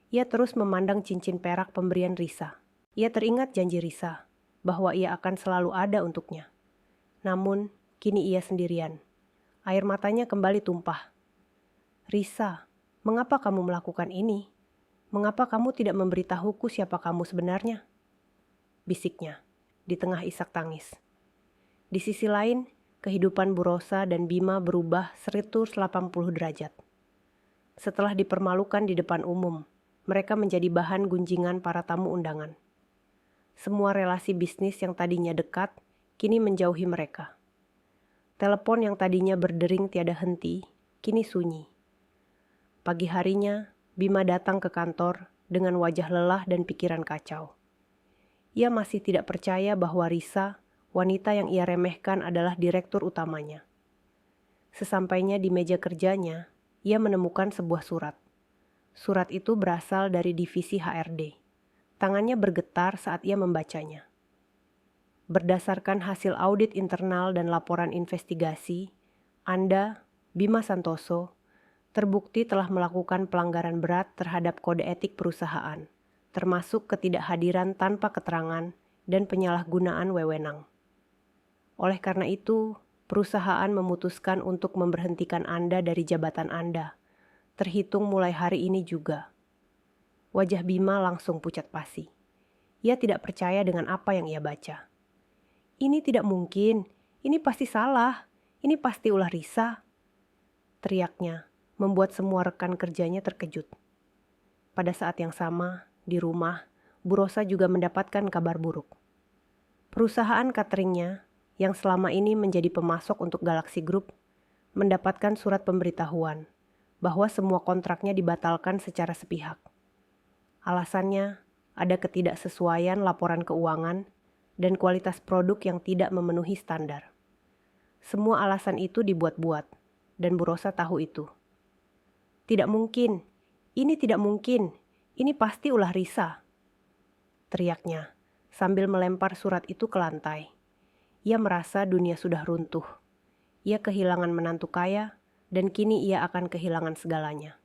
Ia terus memandang cincin perak pemberian Risa. Ia teringat janji Risa bahwa ia akan selalu ada untuknya. Namun, kini ia sendirian. Air matanya kembali tumpah. Risa, mengapa kamu melakukan ini? Mengapa kamu tidak memberitahuku siapa kamu sebenarnya? Bisiknya, di tengah isak tangis. Di sisi lain, kehidupan Bu Rosa dan Bima berubah 180 derajat. Setelah dipermalukan di depan umum, mereka menjadi bahan gunjingan para tamu undangan. Semua relasi bisnis yang tadinya dekat, kini menjauhi mereka. Telepon yang tadinya berdering tiada henti, kini sunyi. Pagi harinya, Bima datang ke kantor dengan wajah lelah dan pikiran kacau. Ia masih tidak percaya bahwa Risa, wanita yang ia remehkan, adalah direktur utamanya. Sesampainya di meja kerjanya, ia menemukan sebuah surat. Surat itu berasal dari divisi HRD. Tangannya bergetar saat ia membacanya. Berdasarkan hasil audit internal dan laporan investigasi, Anda, Bima Santoso, terbukti telah melakukan pelanggaran berat terhadap kode etik perusahaan, termasuk ketidakhadiran tanpa keterangan dan penyalahgunaan wewenang. Oleh karena itu, perusahaan memutuskan untuk memberhentikan Anda dari jabatan Anda, terhitung mulai hari ini juga. Wajah Bima langsung pucat pasi. Ia tidak percaya dengan apa yang ia baca. Ini tidak mungkin, ini pasti salah, ini pasti ulah Risa. Teriaknya, membuat semua rekan kerjanya terkejut. Pada saat yang sama, di rumah, Bu Rosa juga mendapatkan kabar buruk. Perusahaan cateringnya, yang selama ini menjadi pemasok untuk Galaxy Group, mendapatkan surat pemberitahuan bahwa semua kontraknya dibatalkan secara sepihak. Alasannya, ada ketidaksesuaian laporan keuangan dan kualitas produk yang tidak memenuhi standar. Semua alasan itu dibuat-buat, dan Bu Rosa tahu itu. Tidak mungkin, ini tidak mungkin, ini pasti ulah Risa. Teriaknya, sambil melempar surat itu ke lantai. Ia merasa dunia sudah runtuh. Ia kehilangan menantu kaya, dan kini ia akan kehilangan segalanya.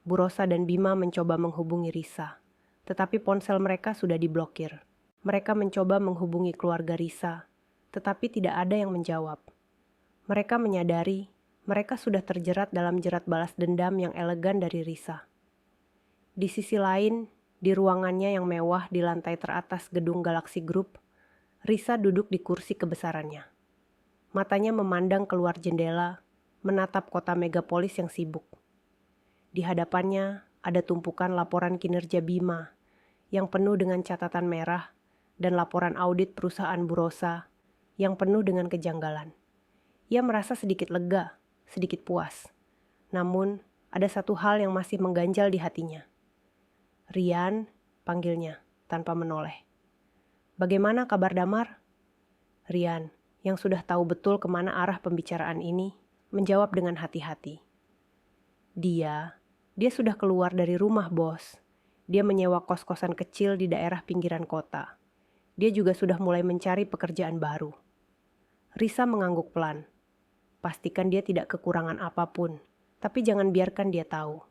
Bu Rosa dan Bima mencoba menghubungi Risa, tetapi ponsel mereka sudah diblokir. Mereka mencoba menghubungi keluarga Risa, tetapi tidak ada yang menjawab. Mereka menyadari mereka sudah terjerat dalam jerat balas dendam yang elegan dari Risa. Di sisi lain, di ruangannya yang mewah di lantai teratas gedung Galaxy Group, Risa duduk di kursi kebesarannya. Matanya memandang keluar jendela, menatap kota megapolis yang sibuk. Di hadapannya ada tumpukan laporan kinerja Bima yang penuh dengan catatan merah dan laporan audit perusahaan Bu Rosa yang penuh dengan kejanggalan. Ia merasa sedikit lega, sedikit puas. Namun, ada satu hal yang masih mengganjal di hatinya. Rian, panggilnya tanpa menoleh. Bagaimana kabar Damar? Rian, yang sudah tahu betul kemana arah pembicaraan ini, menjawab dengan hati-hati. Dia sudah keluar dari rumah, bos. Dia menyewa kos-kosan kecil di daerah pinggiran kota. Dia juga sudah mulai mencari pekerjaan baru. Risa mengangguk pelan. Pastikan dia tidak kekurangan apapun, tapi jangan biarkan dia tahu.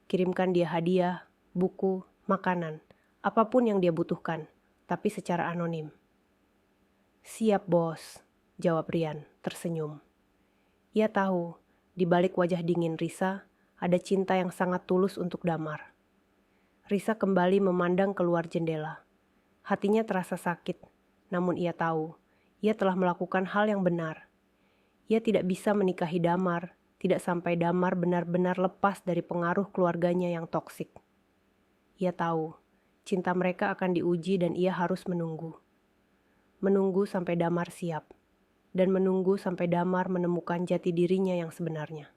Kirimkan dia hadiah, buku, makanan, apapun yang dia butuhkan, tapi secara anonim. Siap, bos, jawab Rian, tersenyum. Ia tahu, di balik wajah dingin Risa, ada cinta yang sangat tulus untuk Damar. Risa kembali memandang keluar jendela. Hatinya terasa sakit, namun ia tahu, ia telah melakukan hal yang benar. Ia tidak bisa menikahi Damar, tidak sampai Damar benar-benar lepas dari pengaruh keluarganya yang toksik. Ia tahu, cinta mereka akan diuji dan ia harus menunggu. Menunggu sampai Damar siap, dan menunggu sampai Damar menemukan jati dirinya yang sebenarnya.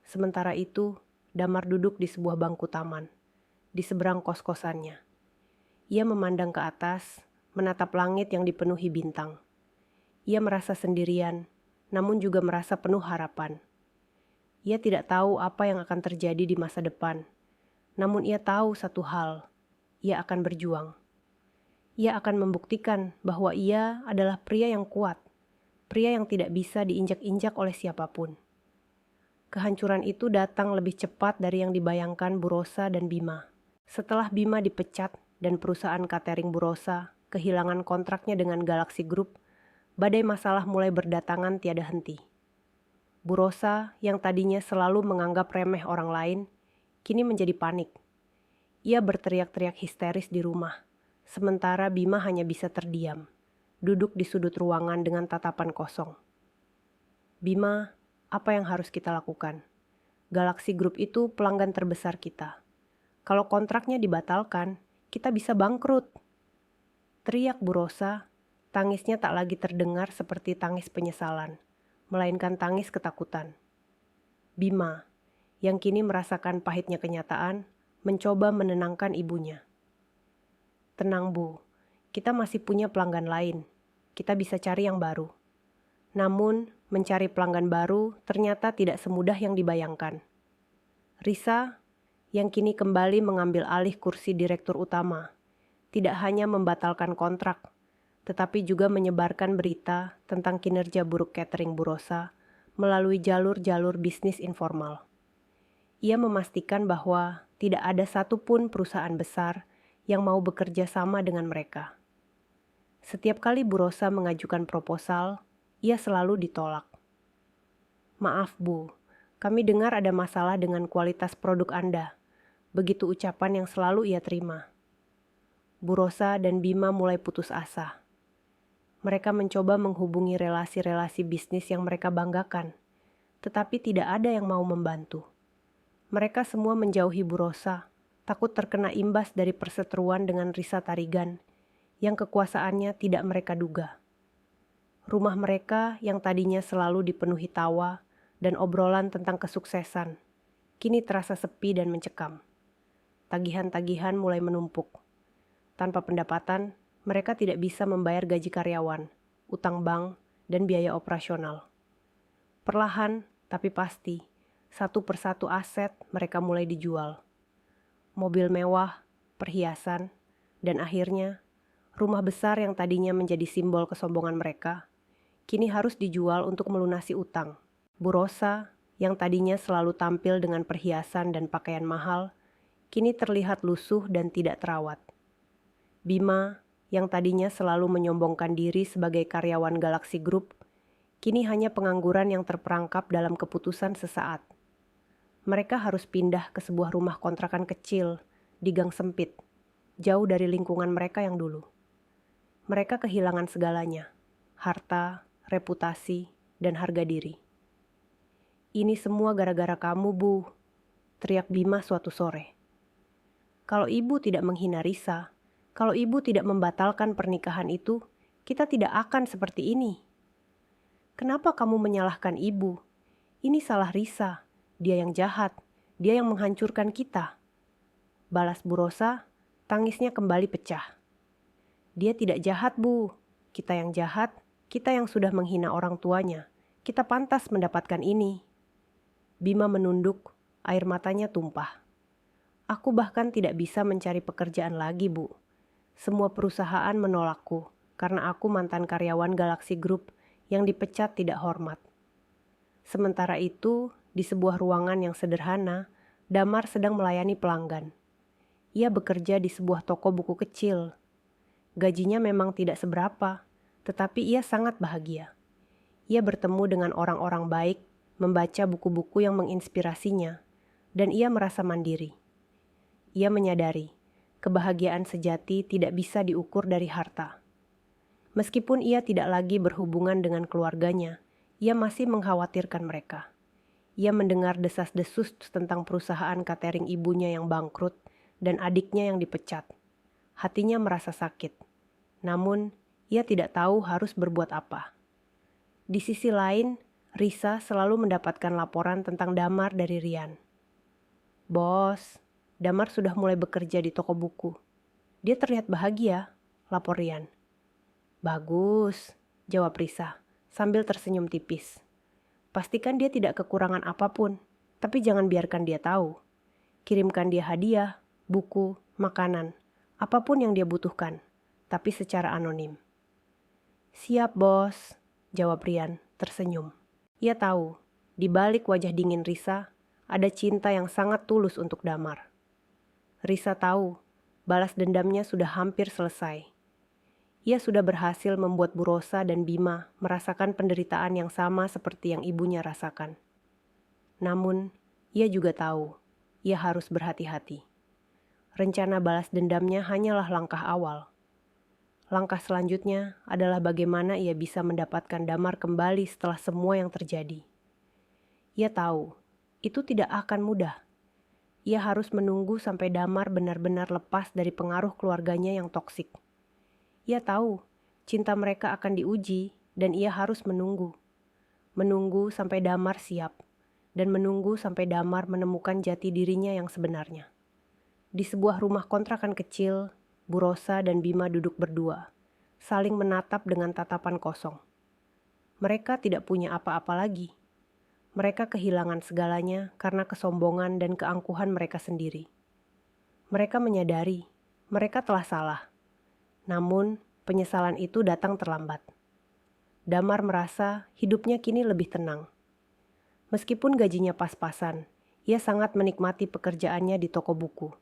Sementara itu, Damar duduk di sebuah bangku taman, di seberang kos-kosannya. Ia memandang ke atas, menatap langit yang dipenuhi bintang. Ia merasa sendirian, namun juga merasa penuh harapan. Ia tidak tahu apa yang akan terjadi di masa depan, namun ia tahu satu hal, ia akan berjuang. Ia akan membuktikan bahwa ia adalah pria yang kuat, pria yang tidak bisa diinjak-injak oleh siapapun. Kehancuran itu datang lebih cepat dari yang dibayangkan Bu Rosa dan Bima. Setelah Bima dipecat dan perusahaan catering Bu Rosa kehilangan kontraknya dengan Galaxy Group, badai masalah mulai berdatangan tiada henti. Bu Rosa yang tadinya selalu menganggap remeh orang lain, kini menjadi panik. Ia berteriak-teriak histeris di rumah, sementara Bima hanya bisa terdiam, duduk di sudut ruangan dengan tatapan kosong. Bima, apa yang harus kita lakukan? Galaxy Group itu pelanggan terbesar kita. Kalau kontraknya dibatalkan, kita bisa bangkrut. Teriak Bu Rosa. Tangisnya tak lagi terdengar seperti tangis penyesalan, melainkan tangis ketakutan. Bima, yang kini merasakan pahitnya kenyataan, mencoba menenangkan ibunya. Tenang Bu, kita masih punya pelanggan lain. Kita bisa cari yang baru. Namun, mencari pelanggan baru ternyata tidak semudah yang dibayangkan. Risa, yang kini kembali mengambil alih kursi direktur utama, tidak hanya membatalkan kontrak, tetapi juga menyebarkan berita tentang kinerja buruk catering Bu Rosa melalui jalur-jalur bisnis informal. Ia memastikan bahwa tidak ada satupun perusahaan besar yang mau bekerja sama dengan mereka. Setiap kali Bu Rosa mengajukan proposal, ia selalu ditolak. Maaf Bu, kami dengar ada masalah dengan kualitas produk Anda. Begitu ucapan yang selalu ia terima. Bu Rosa dan Bima mulai putus asa. Mereka mencoba menghubungi relasi-relasi bisnis yang mereka banggakan, tetapi tidak ada yang mau membantu. Mereka semua menjauhi Bu Rosa, takut terkena imbas dari perseteruan dengan Risa Tarigan, yang kekuasaannya tidak mereka duga. Rumah mereka yang tadinya selalu dipenuhi tawa dan obrolan tentang kesuksesan, kini terasa sepi dan mencekam. Tagihan-tagihan mulai menumpuk. Tanpa pendapatan, mereka tidak bisa membayar gaji karyawan, utang bank, dan biaya operasional. Perlahan, tapi pasti, satu persatu aset mereka mulai dijual. Mobil mewah, perhiasan, dan akhirnya, rumah besar yang tadinya menjadi simbol kesombongan mereka, kini harus dijual untuk melunasi utang. Bu Rosa, yang tadinya selalu tampil dengan perhiasan dan pakaian mahal, kini terlihat lusuh dan tidak terawat. Bima, yang tadinya selalu menyombongkan diri sebagai karyawan Galaxy Group, kini hanya pengangguran yang terperangkap dalam keputusan sesaat. Mereka harus pindah ke sebuah rumah kontrakan kecil di gang sempit, jauh dari lingkungan mereka yang dulu. Mereka kehilangan segalanya, harta, reputasi, dan harga diri. Ini semua gara-gara kamu, Bu, teriak Bima suatu sore. Kalau ibu tidak menghina Risa, kalau ibu tidak membatalkan pernikahan itu, kita tidak akan seperti ini. Kenapa kamu menyalahkan ibu? Ini salah Risa, dia yang jahat, dia yang menghancurkan kita. Balas Bu Rosa, tangisnya kembali pecah. Dia tidak jahat, Bu. Kita yang jahat, kita yang sudah menghina orang tuanya. Kita pantas mendapatkan ini. Bima menunduk, air matanya tumpah. Aku bahkan tidak bisa mencari pekerjaan lagi, Bu. Semua perusahaan menolakku karena aku mantan karyawan Galaxy Group yang dipecat tidak hormat. Sementara itu, di sebuah ruangan yang sederhana, Damar sedang melayani pelanggan. Ia bekerja di sebuah toko buku kecil. Gajinya memang tidak seberapa, tetapi ia sangat bahagia. Ia bertemu dengan orang-orang baik, membaca buku-buku yang menginspirasinya, dan ia merasa mandiri. Ia menyadari, kebahagiaan sejati tidak bisa diukur dari harta. Meskipun ia tidak lagi berhubungan dengan keluarganya, ia masih mengkhawatirkan mereka. Ia mendengar desas-desus tentang perusahaan catering ibunya yang bangkrut dan adiknya yang dipecat. Hatinya merasa sakit. Namun, ia tidak tahu harus berbuat apa. Di sisi lain, Risa selalu mendapatkan laporan tentang Damar dari Rian. "Bos, Damar sudah mulai bekerja di toko buku. Dia terlihat bahagia," lapor Rian. "Bagus," jawab Risa sambil tersenyum tipis. "Pastikan dia tidak kekurangan apapun, tapi jangan biarkan dia tahu. Kirimkan dia hadiah, buku, makanan, apapun yang dia butuhkan, tapi secara anonim." "Siap, Bos," jawab Rian, tersenyum. Ia tahu, di balik wajah dingin Risa, ada cinta yang sangat tulus untuk Damar. Risa tahu, balas dendamnya sudah hampir selesai. Ia sudah berhasil membuat Bu Rosa dan Bima merasakan penderitaan yang sama seperti yang ibunya rasakan. Namun, ia juga tahu, ia harus berhati-hati. Rencana balas dendamnya hanyalah langkah awal. Langkah selanjutnya adalah bagaimana ia bisa mendapatkan Damar kembali setelah semua yang terjadi. Ia tahu, itu tidak akan mudah. Ia harus menunggu sampai Damar benar-benar lepas dari pengaruh keluarganya yang toksik. Ia tahu, cinta mereka akan diuji dan ia harus menunggu. Menunggu sampai Damar siap, dan menunggu sampai Damar menemukan jati dirinya yang sebenarnya. Di sebuah rumah kontrakan kecil, Bu Rosa dan Bima duduk berdua, saling menatap dengan tatapan kosong. Mereka tidak punya apa-apa lagi. Mereka kehilangan segalanya karena kesombongan dan keangkuhan mereka sendiri. Mereka menyadari, mereka telah salah. Namun, penyesalan itu datang terlambat. Damar merasa hidupnya kini lebih tenang. Meskipun gajinya pas-pasan, ia sangat menikmati pekerjaannya di toko buku.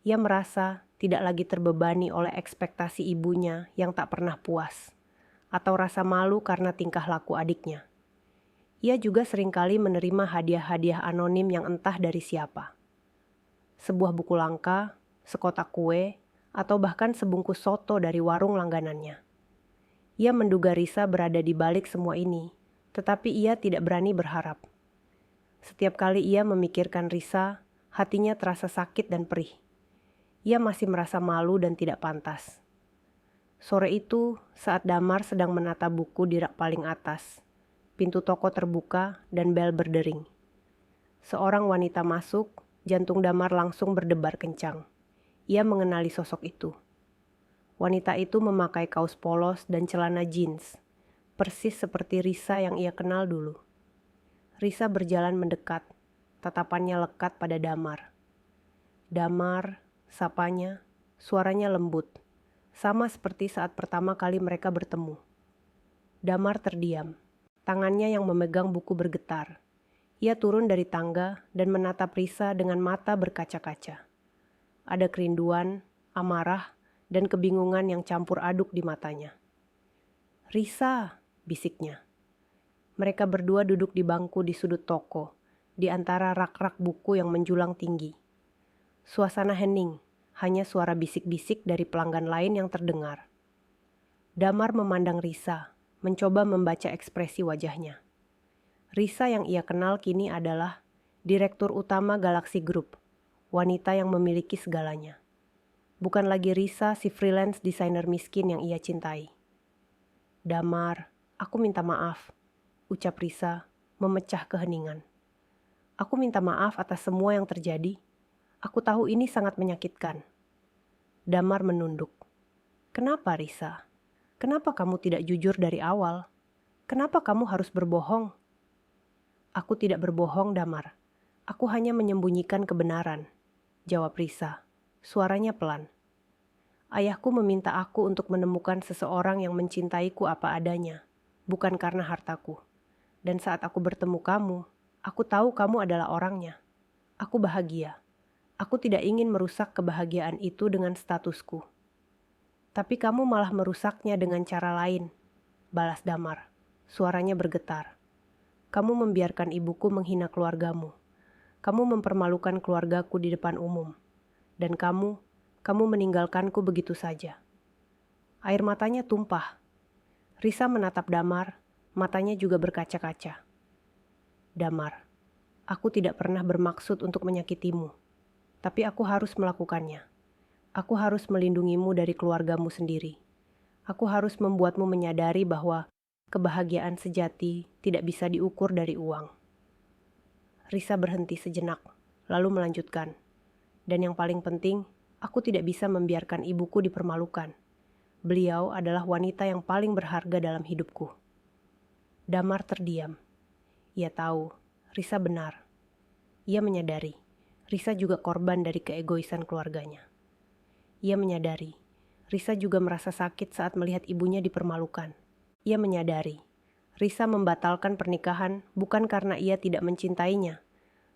Ia merasa tidak lagi terbebani oleh ekspektasi ibunya yang tak pernah puas, atau rasa malu karena tingkah laku adiknya. Ia juga seringkali menerima hadiah-hadiah anonim yang entah dari siapa. Sebuah buku langka, sekotak kue, atau bahkan sebungkus soto dari warung langganannya. Ia menduga Risa berada di balik semua ini, tetapi ia tidak berani berharap. Setiap kali ia memikirkan Risa, hatinya terasa sakit dan perih. Ia masih merasa malu dan tidak pantas. Sore itu, saat Damar sedang menata buku di rak paling atas, pintu toko terbuka dan bel berdering. Seorang wanita masuk, jantung Damar langsung berdebar kencang. Ia mengenali sosok itu. Wanita itu memakai kaos polos dan celana jeans, persis seperti Risa yang ia kenal dulu. Risa berjalan mendekat, tatapannya lekat pada Damar. "Damar," sapanya, suaranya lembut, sama seperti saat pertama kali mereka bertemu. Damar terdiam, tangannya yang memegang buku bergetar. Ia turun dari tangga dan menatap Risa dengan mata berkaca-kaca. Ada kerinduan, amarah, dan kebingungan yang campur aduk di matanya. "Risa," bisiknya. Mereka berdua duduk di bangku di sudut toko, di antara rak-rak buku yang menjulang tinggi. Suasana hening, hanya suara bisik-bisik dari pelanggan lain yang terdengar. Damar memandang Risa, mencoba membaca ekspresi wajahnya. Risa yang ia kenal kini adalah Direktur Utama Galaxy Group, wanita yang memiliki segalanya. Bukan lagi Risa si freelance desainer miskin yang ia cintai. "Damar, aku minta maaf," ucap Risa, memecah keheningan. "Aku minta maaf atas semua yang terjadi. Aku tahu ini sangat menyakitkan." Damar menunduk. Kenapa, Risa? Kenapa kamu tidak jujur dari awal? Kenapa kamu harus berbohong? Aku tidak berbohong, Damar. Aku hanya menyembunyikan kebenaran, jawab Risa. Suaranya pelan. Ayahku meminta aku untuk menemukan seseorang yang mencintaiku apa adanya, bukan karena hartaku. Dan saat aku bertemu kamu, aku tahu kamu adalah orangnya. Aku bahagia. Aku tidak ingin merusak kebahagiaan itu dengan statusku. Tapi kamu malah merusaknya dengan cara lain, balas Damar. Suaranya bergetar. Kamu membiarkan ibuku menghina keluargamu. Kamu mempermalukan keluargaku di depan umum. Dan kamu meninggalkanku begitu saja. Air matanya tumpah. Risa menatap Damar, matanya juga berkaca-kaca. Damar, aku tidak pernah bermaksud untuk menyakitimu, tapi aku harus melakukannya. Aku harus melindungimu dari keluargamu sendiri. Aku harus membuatmu menyadari bahwa kebahagiaan sejati tidak bisa diukur dari uang. Risa berhenti sejenak, lalu melanjutkan. Dan yang paling penting, aku tidak bisa membiarkan ibuku dipermalukan. Beliau adalah wanita yang paling berharga dalam hidupku. Damar terdiam. Ia tahu, Risa benar. Ia menyadari, Risa juga korban dari keegoisan keluarganya. Ia menyadari, Risa juga merasa sakit saat melihat ibunya dipermalukan. Ia menyadari, Risa membatalkan pernikahan bukan karena ia tidak mencintainya,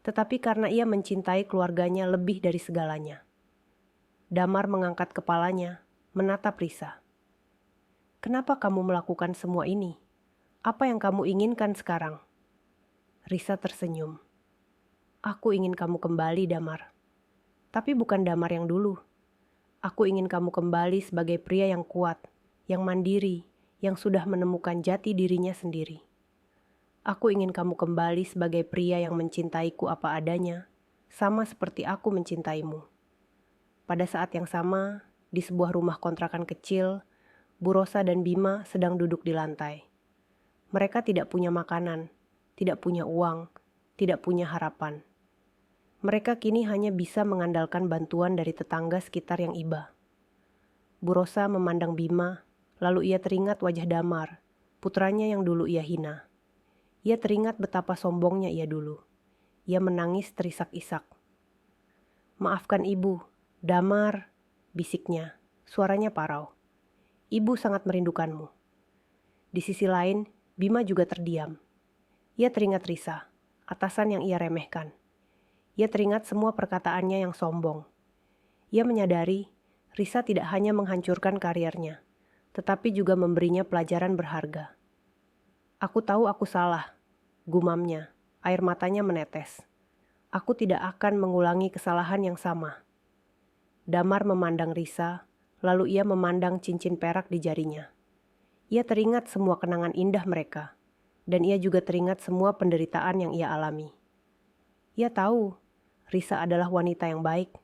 tetapi karena ia mencintai keluarganya lebih dari segalanya. Damar mengangkat kepalanya, menatap Risa. Kenapa kamu melakukan semua ini? Apa yang kamu inginkan sekarang? Risa tersenyum. Aku ingin kamu kembali, Damar. Tapi bukan Damar yang dulu. Aku ingin kamu kembali sebagai pria yang kuat, yang mandiri, yang sudah menemukan jati dirinya sendiri. Aku ingin kamu kembali sebagai pria yang mencintaiku apa adanya, sama seperti aku mencintaimu. Pada saat yang sama, di sebuah rumah kontrakan kecil, Bu Rosa dan Bima sedang duduk di lantai. Mereka tidak punya makanan, tidak punya uang, tidak punya harapan. Mereka kini hanya bisa mengandalkan bantuan dari tetangga sekitar yang iba. Bu Rosa memandang Bima, lalu ia teringat wajah Damar, putranya yang dulu ia hina. Ia teringat betapa sombongnya ia dulu. Ia menangis terisak-isak. Maafkan ibu, Damar, bisiknya, suaranya parau. Ibu sangat merindukanmu. Di sisi lain, Bima juga terdiam. Ia teringat Risa, atasan yang ia remehkan. Ia teringat semua perkataannya yang sombong. Ia menyadari Risa tidak hanya menghancurkan karirnya, tetapi juga memberinya pelajaran berharga. Aku tahu aku salah, gumamnya, air matanya menetes. Aku tidak akan mengulangi kesalahan yang sama. Damar memandang Risa, lalu ia memandang cincin perak di jarinya. Ia teringat semua kenangan indah mereka, dan ia juga teringat semua penderitaan yang ia alami. Ia tahu, Risa adalah wanita yang baik,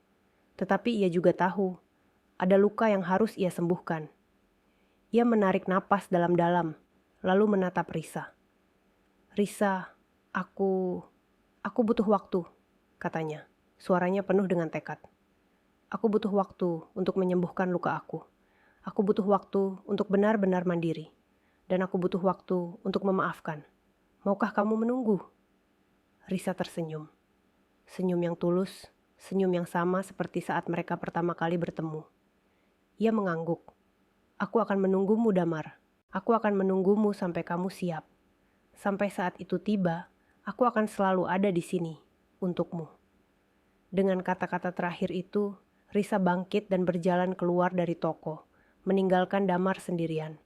tetapi ia juga tahu, ada luka yang harus ia sembuhkan. Ia menarik napas dalam-dalam, lalu menatap Risa. Risa, aku butuh waktu, katanya. Suaranya penuh dengan tekad. Aku butuh waktu untuk menyembuhkan luka aku. Aku butuh waktu untuk benar-benar mandiri. Dan aku butuh waktu untuk memaafkan. Maukah kamu menunggu? Risa tersenyum. Senyum yang tulus, senyum yang sama seperti saat mereka pertama kali bertemu. Ia mengangguk. Aku akan menunggumu, Damar. Aku akan menunggumu sampai kamu siap. Sampai saat itu tiba, aku akan selalu ada di sini, untukmu. Dengan kata-kata terakhir itu, Risa bangkit dan berjalan keluar dari toko, meninggalkan Damar sendirian.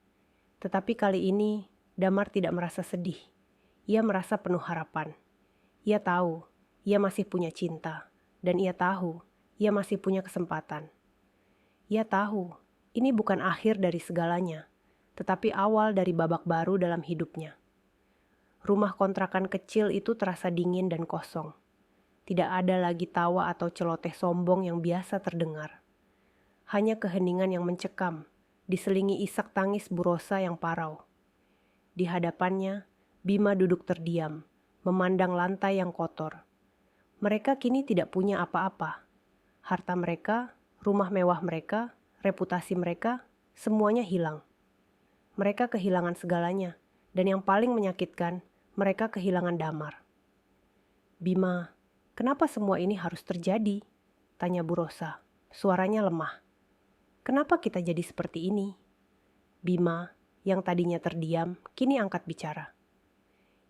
Tetapi kali ini, Damar tidak merasa sedih. Ia merasa penuh harapan. Ia tahu, ia masih punya cinta, dan ia tahu, ia masih punya kesempatan. Ia tahu, ini bukan akhir dari segalanya, tetapi awal dari babak baru dalam hidupnya. Rumah kontrakan kecil itu terasa dingin dan kosong. Tidak ada lagi tawa atau celoteh sombong yang biasa terdengar. Hanya keheningan yang mencekam, diselingi isak tangis Bu Rosa yang parau. Di hadapannya, Bima duduk terdiam, memandang lantai yang kotor. Mereka kini tidak punya apa-apa. Harta mereka, rumah mewah mereka, reputasi mereka, Semuanya hilang. Mereka kehilangan segalanya, dan yang paling menyakitkan, mereka kehilangan Damar. "Bima, kenapa semua ini harus terjadi?" tanya Bu Rosa. Suaranya lemah. "Kenapa kita jadi seperti ini?" Bima, yang tadinya terdiam, kini angkat bicara.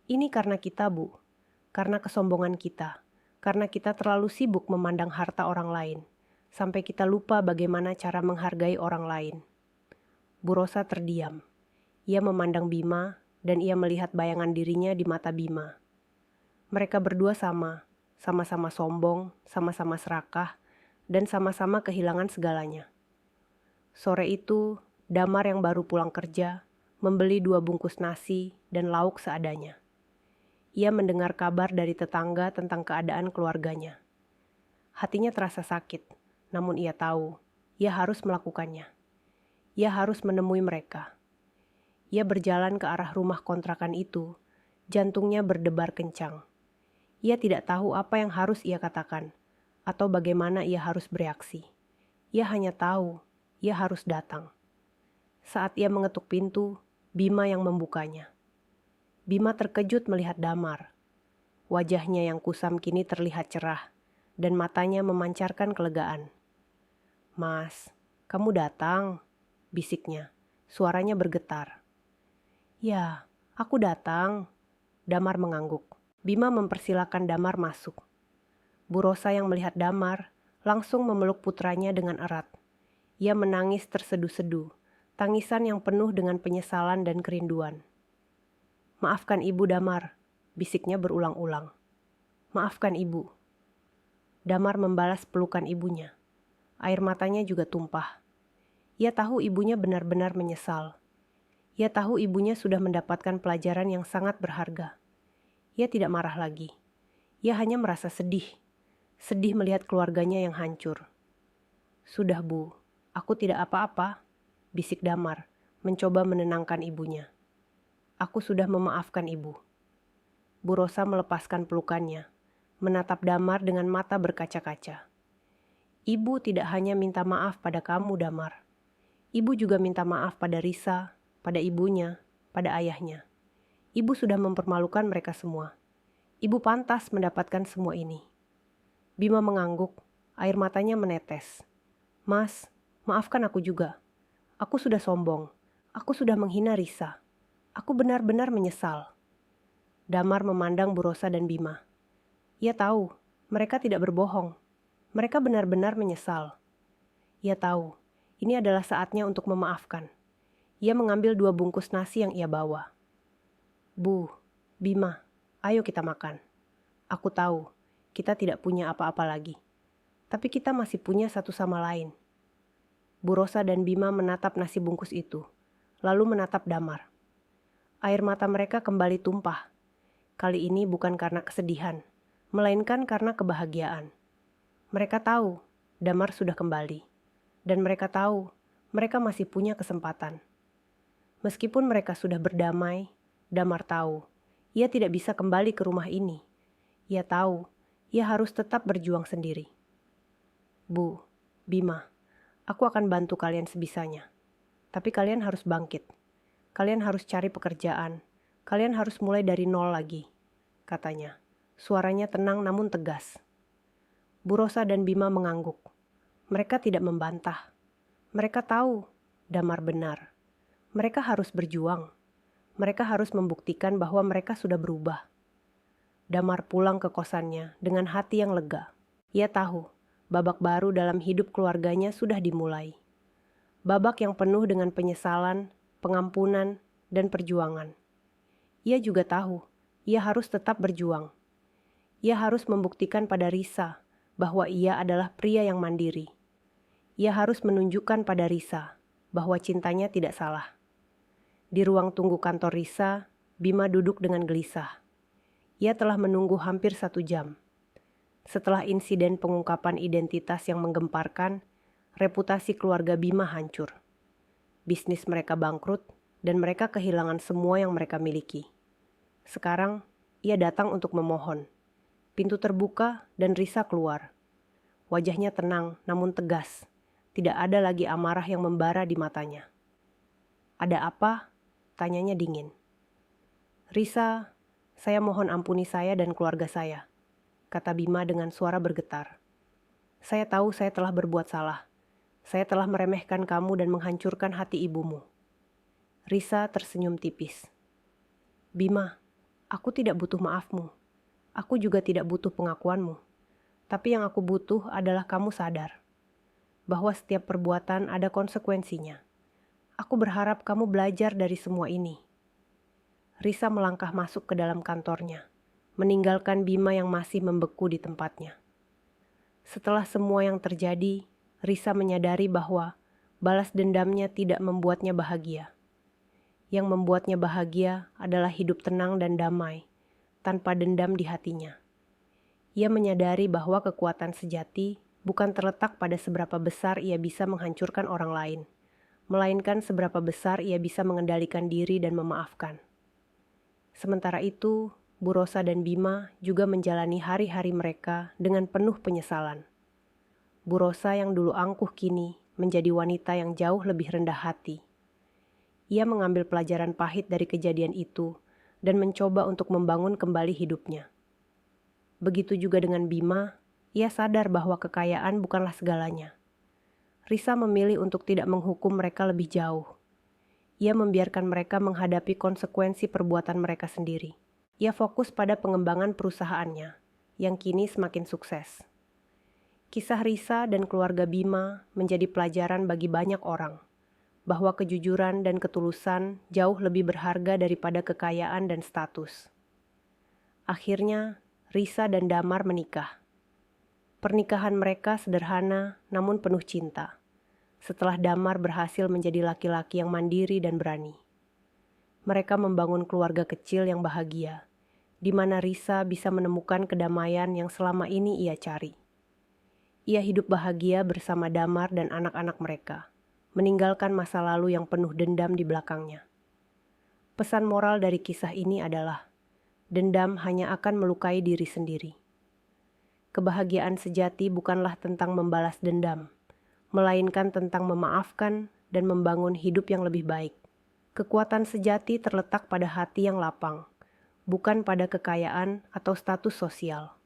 "Ini karena kita, Bu. Karena kesombongan kita. Karena kita terlalu sibuk memandang harta orang lain, sampai kita lupa bagaimana cara menghargai orang lain." Bu Rosa terdiam. Ia memandang Bima, dan ia melihat bayangan dirinya di mata Bima. Mereka berdua sama-sama sombong, sama-sama serakah, dan sama-sama kehilangan segalanya. Sore itu, Damar yang baru pulang kerja, membeli 2 bungkus nasi dan lauk seadanya. Ia mendengar kabar dari tetangga tentang keadaan keluarganya. Hatinya terasa sakit, namun ia tahu, ia harus melakukannya. Ia harus menemui mereka. Ia berjalan ke arah rumah kontrakan itu, jantungnya berdebar kencang. Ia tidak tahu apa yang harus ia katakan, atau bagaimana ia harus bereaksi. Ia hanya tahu, ia harus datang. Saat ia mengetuk pintu, Bima yang membukanya. Bima terkejut melihat Damar. Wajahnya yang kusam kini terlihat cerah, dan matanya memancarkan kelegaan. "Mas, kamu datang?" bisiknya. Suaranya bergetar. "Ya, aku datang." Damar mengangguk. Bima mempersilakan Damar masuk. Bu Rosa yang melihat Damar langsung memeluk putranya dengan erat. Ia menangis terseduh-seduh, tangisan yang penuh dengan penyesalan dan kerinduan. "Maafkan Ibu, Damar," bisiknya berulang-ulang. "Maafkan Ibu." Damar membalas pelukan ibunya. Air matanya juga tumpah. Ia tahu ibunya benar-benar menyesal. Ia tahu ibunya sudah mendapatkan pelajaran yang sangat berharga. Ia tidak marah lagi. Ia hanya merasa sedih. Sedih melihat keluarganya yang hancur. "Sudah, Bu, aku tidak apa-apa," bisik Damar, mencoba menenangkan ibunya. "Aku sudah memaafkan Ibu." Bu Rosa melepaskan pelukannya, menatap Damar dengan mata berkaca-kaca. "Ibu tidak hanya minta maaf pada kamu, Damar. Ibu juga minta maaf pada Risa, pada ibunya, pada ayahnya. Ibu sudah mempermalukan mereka semua. Ibu pantas mendapatkan semua ini." Bima mengangguk, air matanya menetes. "Mas, maafkan aku juga. Aku sudah sombong. Aku sudah menghina Risa. Aku benar-benar menyesal." Damar memandang Bu Rosa dan Bima. Ia tahu, mereka tidak berbohong. Mereka benar-benar menyesal. Ia tahu, ini adalah saatnya untuk memaafkan. Ia mengambil 2 bungkus nasi yang ia bawa. "Bu, Bima, ayo kita makan. Aku tahu, kita tidak punya apa-apa lagi. Tapi kita masih punya satu sama lain." Bu Rosa dan Bima menatap nasi bungkus itu, lalu menatap Damar. Air mata mereka kembali tumpah. Kali ini bukan karena kesedihan, melainkan karena kebahagiaan. Mereka tahu Damar sudah kembali, dan mereka tahu mereka masih punya kesempatan. Meskipun mereka sudah berdamai, Damar tahu ia tidak bisa kembali ke rumah ini. Ia tahu ia harus tetap berjuang sendiri. "Bu, Bima, aku akan bantu kalian sebisanya. Tapi kalian harus bangkit. Kalian harus cari pekerjaan. Kalian harus mulai dari nol lagi," katanya. Suaranya tenang namun tegas. Bu Rosa dan Bima mengangguk. Mereka tidak membantah. Mereka tahu Damar benar. Mereka harus berjuang. Mereka harus membuktikan bahwa mereka sudah berubah. Damar pulang ke kosannya dengan hati yang lega. Ia tahu babak baru dalam hidup keluarganya sudah dimulai. Babak yang penuh dengan penyesalan, pengampunan, dan perjuangan. Ia juga tahu ia harus tetap berjuang. Ia harus membuktikan pada Risa bahwa ia adalah pria yang mandiri. Ia harus menunjukkan pada Risa bahwa cintanya tidak salah. Di ruang tunggu kantor Risa, Bima duduk dengan gelisah. Ia telah menunggu hampir 1 jam. Setelah insiden pengungkapan identitas yang menggemparkan, reputasi keluarga Bima hancur. Bisnis mereka bangkrut, dan mereka kehilangan semua yang mereka miliki. Sekarang, ia datang untuk memohon. Pintu terbuka dan Risa keluar. Wajahnya tenang namun tegas. Tidak ada lagi amarah yang membara di matanya. "Ada apa?" tanyanya dingin. "Risa, saya mohon ampuni saya dan keluarga saya," kata Bima dengan suara bergetar. "Saya tahu saya telah berbuat salah. Saya telah meremehkan kamu dan menghancurkan hati ibumu." Risa tersenyum tipis. "Bima, aku tidak butuh maafmu. Aku juga tidak butuh pengakuanmu. Tapi yang aku butuh adalah kamu sadar bahwa setiap perbuatan ada konsekuensinya. Aku berharap kamu belajar dari semua ini." Risa melangkah masuk ke dalam kantornya, meninggalkan Bima yang masih membeku di tempatnya. Setelah semua yang terjadi, Risa menyadari bahwa balas dendamnya tidak membuatnya bahagia. Yang membuatnya bahagia adalah hidup tenang dan damai, tanpa dendam di hatinya. Ia menyadari bahwa kekuatan sejati bukan terletak pada seberapa besar ia bisa menghancurkan orang lain, melainkan seberapa besar ia bisa mengendalikan diri dan memaafkan. Sementara itu, Bu Rosa dan Bima juga menjalani hari-hari mereka dengan penuh penyesalan. Bu Rosa yang dulu angkuh kini menjadi wanita yang jauh lebih rendah hati. Ia mengambil pelajaran pahit dari kejadian itu dan mencoba untuk membangun kembali hidupnya. Begitu juga dengan Bima, ia sadar bahwa kekayaan bukanlah segalanya. Risa memilih untuk tidak menghukum mereka lebih jauh. Ia membiarkan mereka menghadapi konsekuensi perbuatan mereka sendiri. Ia fokus pada pengembangan perusahaannya, yang kini semakin sukses. Kisah Risa dan keluarga Bima menjadi pelajaran bagi banyak orang, bahwa kejujuran dan ketulusan jauh lebih berharga daripada kekayaan dan status. Akhirnya, Risa dan Damar menikah. Pernikahan mereka sederhana namun penuh cinta. Setelah Damar berhasil menjadi laki-laki yang mandiri dan berani. Mereka membangun keluarga kecil yang bahagia, di mana Risa bisa menemukan kedamaian yang selama ini ia cari. Ia hidup bahagia bersama Damar dan anak-anak mereka, meninggalkan masa lalu yang penuh dendam di belakangnya. Pesan moral dari kisah ini adalah, dendam hanya akan melukai diri sendiri. Kebahagiaan sejati bukanlah tentang membalas dendam, melainkan tentang memaafkan dan membangun hidup yang lebih baik. Kekuatan sejati terletak pada hati yang lapang, bukan pada kekayaan atau status sosial.